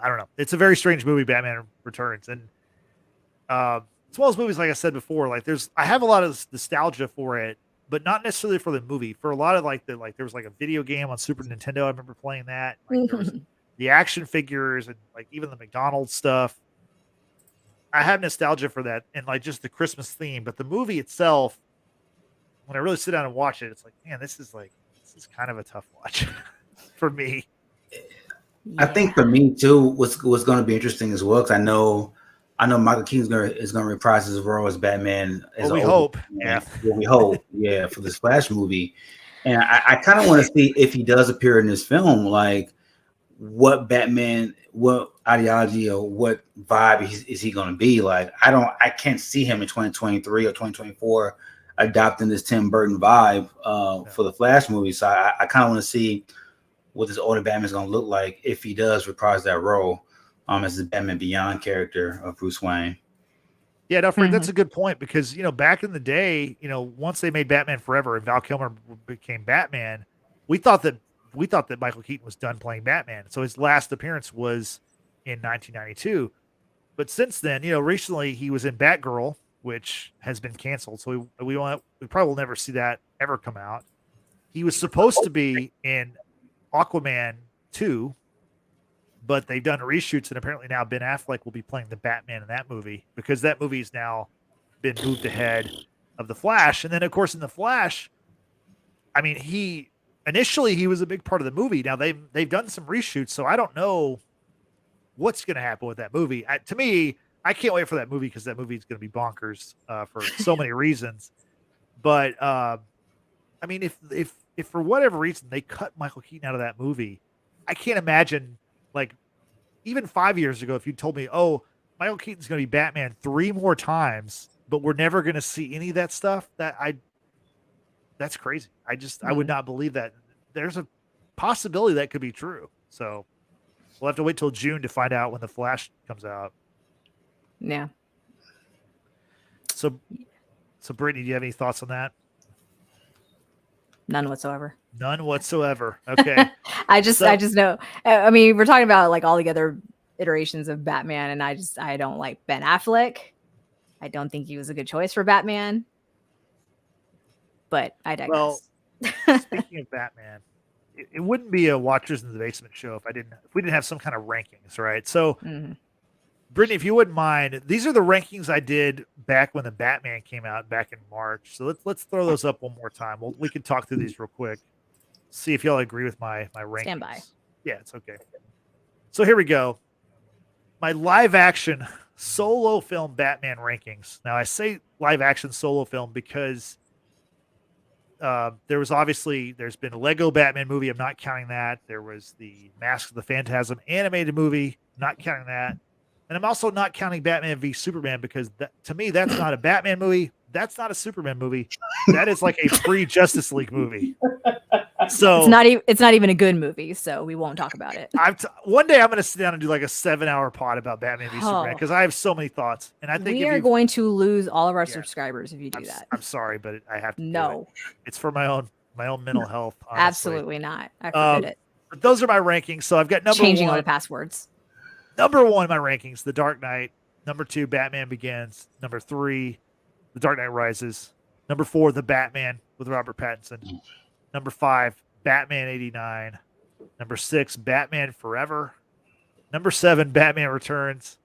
I don't know. It's a very strange movie, Batman Returns, and it's one of those movies. Like I said before, like I have a lot of nostalgia for it, but not necessarily for the movie. For a lot of there was like a video game on Super Nintendo. I remember playing that. Like there was the action figures and like even the McDonald's stuff. I have nostalgia for that and like just the Christmas theme, but the movie itself, when I really sit down and watch it, it's like, man, this is kind of a tough watch for me. I think for me too, what's going to be interesting as well, because I know Michael Keaton is going to reprise his role as Batman. We hope, for this Flash movie, and I kind of want to see if he does appear in this film, like what ideology or what vibe is he going to be like. I can't see him in 2023 or 2024 adopting this Tim Burton vibe for the Flash movie. So I kind of want to see what this older Batman is going to look like if he does reprise that role as the Batman Beyond character of Bruce Wayne. Yeah, no, Fred, that's a good point because, back in the day, once they made Batman Forever and Val Kilmer became Batman, we thought that Michael Keaton was done playing Batman. So his last appearance was in 1992. But since then, recently he was in Batgirl, which has been canceled. So we probably will never see that ever come out. He was supposed to be in Aquaman 2, but they've done reshoots, and apparently now Ben Affleck will be playing the Batman in that movie because that movie's now been moved ahead of the Flash. And then, of course, in the Flash, I mean, initially he was a big part of the movie. Now they've done some reshoots, so I don't know what's going to happen with that movie. To me, I can't wait for that movie because that movie is going to be bonkers for so many reasons. But I mean, if for whatever reason they cut Michael Keaton out of that movie, I can't imagine, like, even 5 years ago, if you told me, oh, Michael Keaton's going to be Batman 3 more times, but we're never going to see any of that stuff, that's crazy. I would not believe that. There's a possibility that could be true. So we'll have to wait till June to find out when The Flash comes out. Yeah. So Brittany, do you have any thoughts on that? None whatsoever. None whatsoever. Okay. I just know. I mean, we're talking about like all the other iterations of Batman, and I don't like Ben Affleck. I don't think he was a good choice for Batman. But I digress. Well, speaking of Batman, it wouldn't be a Watchers in the Basement show if we didn't have some kind of rankings, right? So, Brittany, if you wouldn't mind, these are the rankings I did back when the Batman came out back in March. So let's throw those up one more time. We can talk through these real quick. See if y'all agree with my rankings. Stand by. Yeah, it's okay. So here we go. My live action solo film Batman rankings. Now I say live action solo film because there's been a Lego Batman movie. I'm not counting that. There was the Mask of the Phantasm animated movie. Not counting that. And I'm also not counting Batman v Superman because to me, that's not a Batman movie. That's not a Superman movie. That is like a pre-Justice League movie. So it's not even a good movie, so we won't talk about it. One day I'm going to sit down and do like a 7-hour pod about Batman v Superman because I have so many thoughts. And I think we are going to lose all of our subscribers if you do that. I'm sorry, but I have to. No, it's for my own mental health. Honestly. Absolutely not. I forbid it. But those are my rankings. So I've got changing all the passwords. Number 1, my rankings: The Dark Knight. Number 2, Batman Begins. Number 3, The Dark Knight Rises. Number 4, The Batman with Robert Pattinson. Number 5, Batman 89. Number 6, Batman Forever. Number 7, Batman Returns.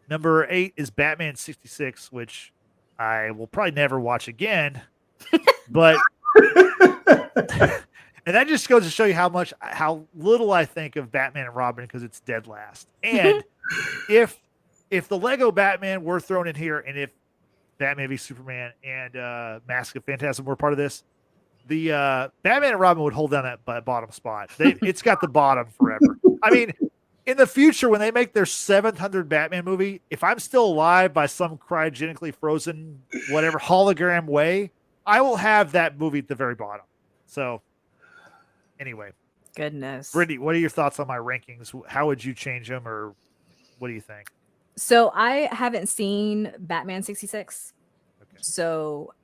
Number 8 is Batman 66, which I will probably never watch again. But and that just goes to show you how little I think of Batman and Robin because it's dead last. And if the Lego Batman were thrown in here, and if Batman v Superman and Mask of Phantasm were part of this, the Batman and Robin would hold down that bottom spot. It's got the bottom forever. I mean, in the future, when they make their 700 Batman movie, if I'm still alive by some cryogenically frozen, whatever hologram way, I will have that movie at the very bottom. So anyway, goodness. Brittany, what are your thoughts on my rankings? How would you change them, or what do you think? So I haven't seen Batman 66. Okay. So,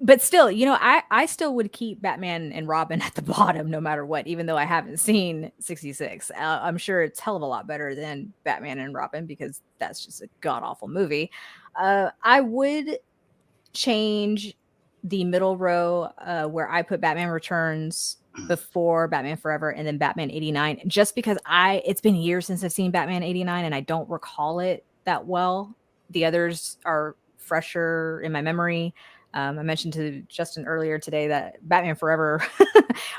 but still, I still would keep Batman and Robin at the bottom no matter what, even though I haven't seen 66. I'm sure it's hell of a lot better than Batman and Robin because that's just a god awful movie. I would change the middle row where I put Batman Returns before Batman Forever and then Batman 89, just because it's been years since I've seen Batman 89 and I don't recall it that well. The others are fresher in my memory. I mentioned to Justin earlier today that Batman Forever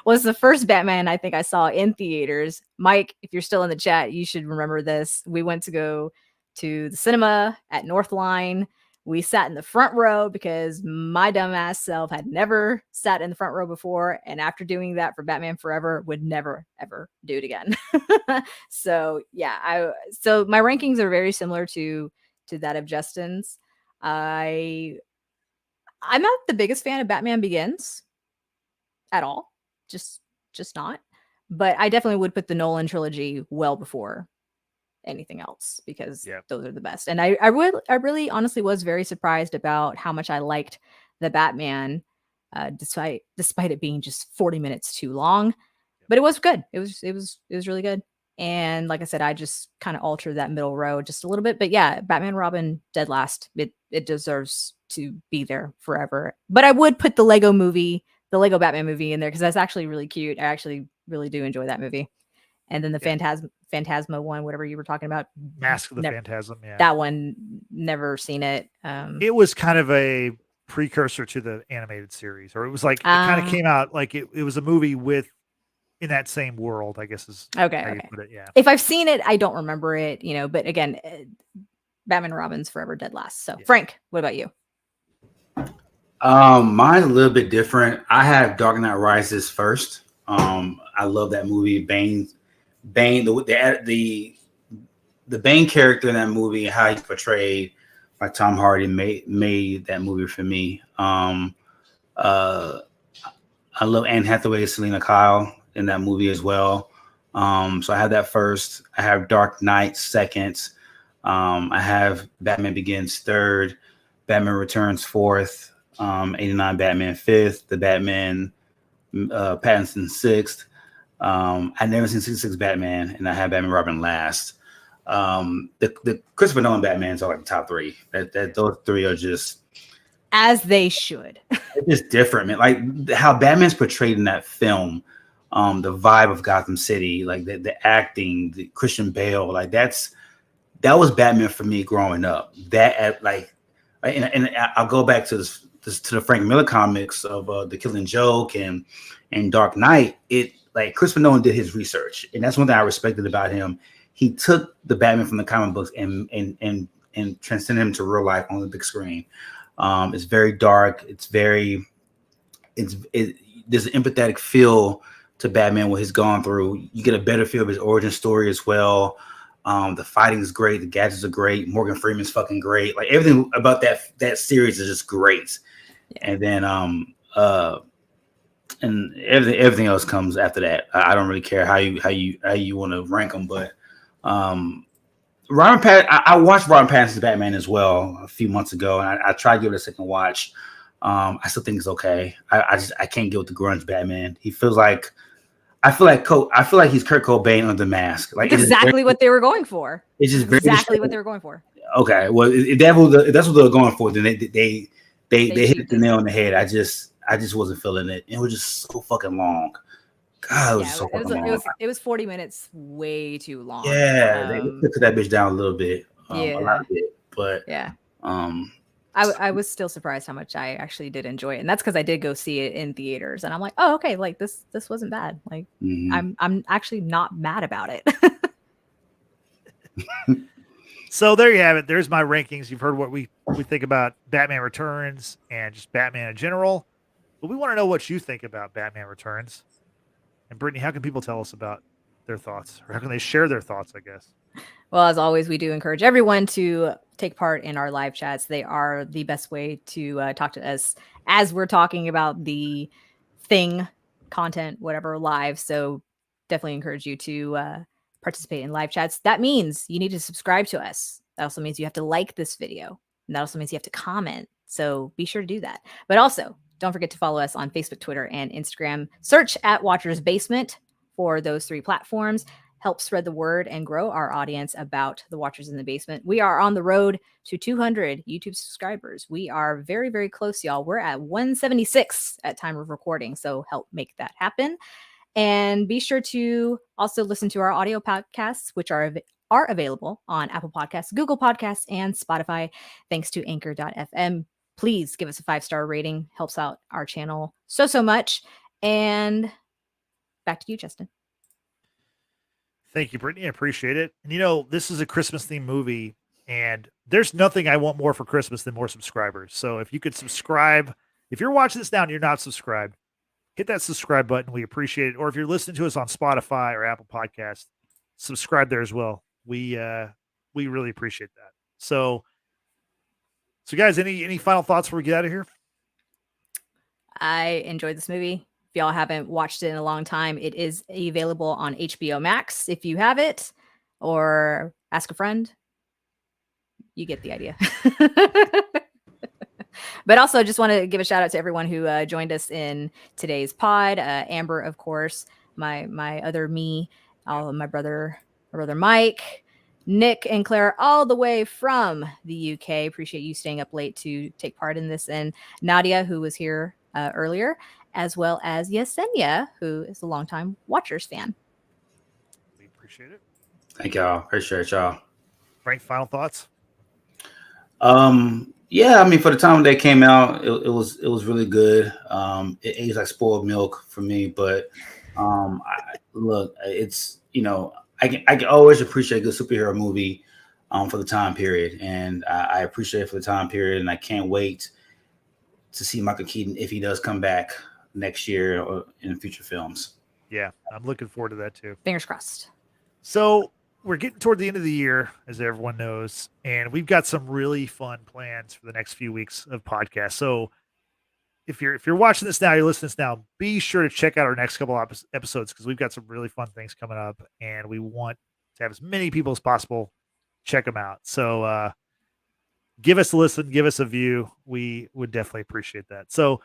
was the first Batman I think I saw in theaters. Mike, if you're still in the chat, you should remember this. We went to go to the cinema at North Line. We sat in the front row because my dumbass self had never sat in the front row before. And after doing that for Batman Forever, would never, ever do it again. So yeah, so my rankings are very similar to that of Justin's. I'm not the biggest fan of Batman Begins at all. Just not. But I definitely would put the Nolan trilogy well before anything else because those are the best. And I really honestly was very surprised about how much I liked the Batman, despite it being just 40 minutes too long. But it was good. It was really good. And like I said, I just kind of altered that middle row just a little bit. But yeah, Batman Robin dead last. It deserves to be there forever. But I would put the Lego Batman movie in there because that's actually really cute. I actually really do enjoy that movie. And then the Phantasma one, whatever you were talking about, Mask of the Phantasm. Yeah, that one, never seen it. It was kind of a precursor to the animated series, or it was like it kind of came out like it was a movie in that same world, I guess is okay. How you put it. Yeah. If I've seen it, I don't remember it, but again, Batman and Robin's forever dead last. So Frank, what about you? Mine's a little bit different. I have Dark Knight Rises first. I love that movie. Bane, the Bane character in that movie, how he's portrayed by Tom Hardy made that movie for me. I love Anne Hathaway and Selena Kyle in that movie as well. So I have that first. I have Dark Knight second. I have Batman Begins third. Batman Returns fourth. 89 Batman fifth. The Batman Pattinson sixth. I've never seen 66 Batman, and I have Batman Robin last. The Christopher Nolan Batmans are like the top three. Those three are just as they should. It's just different, man. Like how Batman's portrayed in that film, the vibe of Gotham City, like the acting, the Christian Bale, like that was Batman for me growing up. And I'll go back to the Frank Miller comics of The Killing Joke and Dark Knight. Like Christopher Nolan did his research, and that's one thing I respected about him. He took the Batman from the comic books and transcended him to real life on the big screen. It's very dark. There's an empathetic feel to Batman, what he's gone through. You get a better feel of his origin story as well. The fighting is great. The gadgets are great. Morgan Freeman's fucking great. Like everything about that series is just great. Yeah. And then and everything else comes after that. I don't really care how you want to rank them, but I watched Robert Pattinson's Batman as well a few months ago, and I tried to give it a second watch. I still think it's okay. I can't get with the grunge Batman. I feel like he's Kurt Cobain under the mask. Like exactly what they were going for. It's just exactly what they were going for. Okay, well, if that's what they're going for, then they hit the nail on the head. I just wasn't feeling it. It was just so fucking long. God, it was 40 minutes, way too long. Yeah, they took that bitch down a little bit, a lot bit, but yeah. I was still surprised how much I actually did enjoy it, and that's because I did go see it in theaters, and I'm like, oh, okay, like this wasn't bad. Like I'm actually not mad about it. So there you have it. There's my rankings. You've heard what we think about Batman Returns and just Batman in general. But we want to know what you think about Batman Returns. And Brittany, how can people tell us about their thoughts? Or how can they share their thoughts, I guess? Well, as always, we do encourage everyone to take part in our live chats. They are the best way to talk to us as we're talking about the thing, content, whatever, live. So definitely encourage you to participate in live chats. That means you need to subscribe to us. That also means you have to like this video. And that also means you have to comment. So be sure to do that. But also, don't forget to follow us on Facebook, Twitter, and Instagram. Search at Watcher's Basement for those 3 platforms. Help spread the word and grow our audience about the Watchers in the Basement. We are on the road to 200 YouTube subscribers. We are very, very close, y'all. We're at 176 at time of recording, so help make that happen. And be sure to also listen to our audio podcasts, which are available on Apple Podcasts, Google Podcasts, and Spotify, thanks to Anchor.fm. Please give us a 5-star rating. Helps out our channel so much. And back to you, Justin. Thank you, Brittany. I appreciate it. And this is a Christmas-themed movie, and there's nothing I want more for Christmas than more subscribers. So if you could subscribe, if you're watching this now and you're not subscribed, hit that subscribe button. We appreciate it. Or if you're listening to us on Spotify or Apple Podcasts, subscribe there as well. We really appreciate that. So guys, any final thoughts before we get out of here? I enjoyed this movie. If y'all haven't watched it in a long time, it is available on HBO Max if you have it, or ask a friend. You get the idea. But also just want to give a shout out to everyone who joined us in today's pod. Amber, of course, my other me, my brother Mike, Nick and Claire, all the way from the UK. Appreciate you staying up late to take part in this. And Nadia, who was here earlier, as well as Yesenia, who is a longtime Watchers fan. We appreciate it. Thank y'all. Appreciate y'all. Frank, final thoughts? Yeah, I mean, for the time they came out, it was really good. It aged like spoiled milk for me, but it's I can always appreciate a good superhero movie for the time period, and I appreciate it for the time period, and I can't wait to see Michael Keaton if he does come back next year or in future films. Yeah, I'm looking forward to that too. Fingers crossed. So we're getting toward the end of the year, as everyone knows, and we've got some really fun plans for the next few weeks of podcasts. So if you're watching this now, you're listening to this now, be sure to check out our next couple episodes, because we've got some really fun things coming up, and we want to have as many people as possible check them out. So give us a listen, give us a view. We would definitely appreciate that. So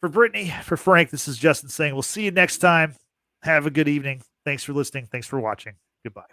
for Brittany, for Frank, this is Justin saying we'll see you next time. Have a good evening. Thanks for listening. Thanks for watching. Goodbye.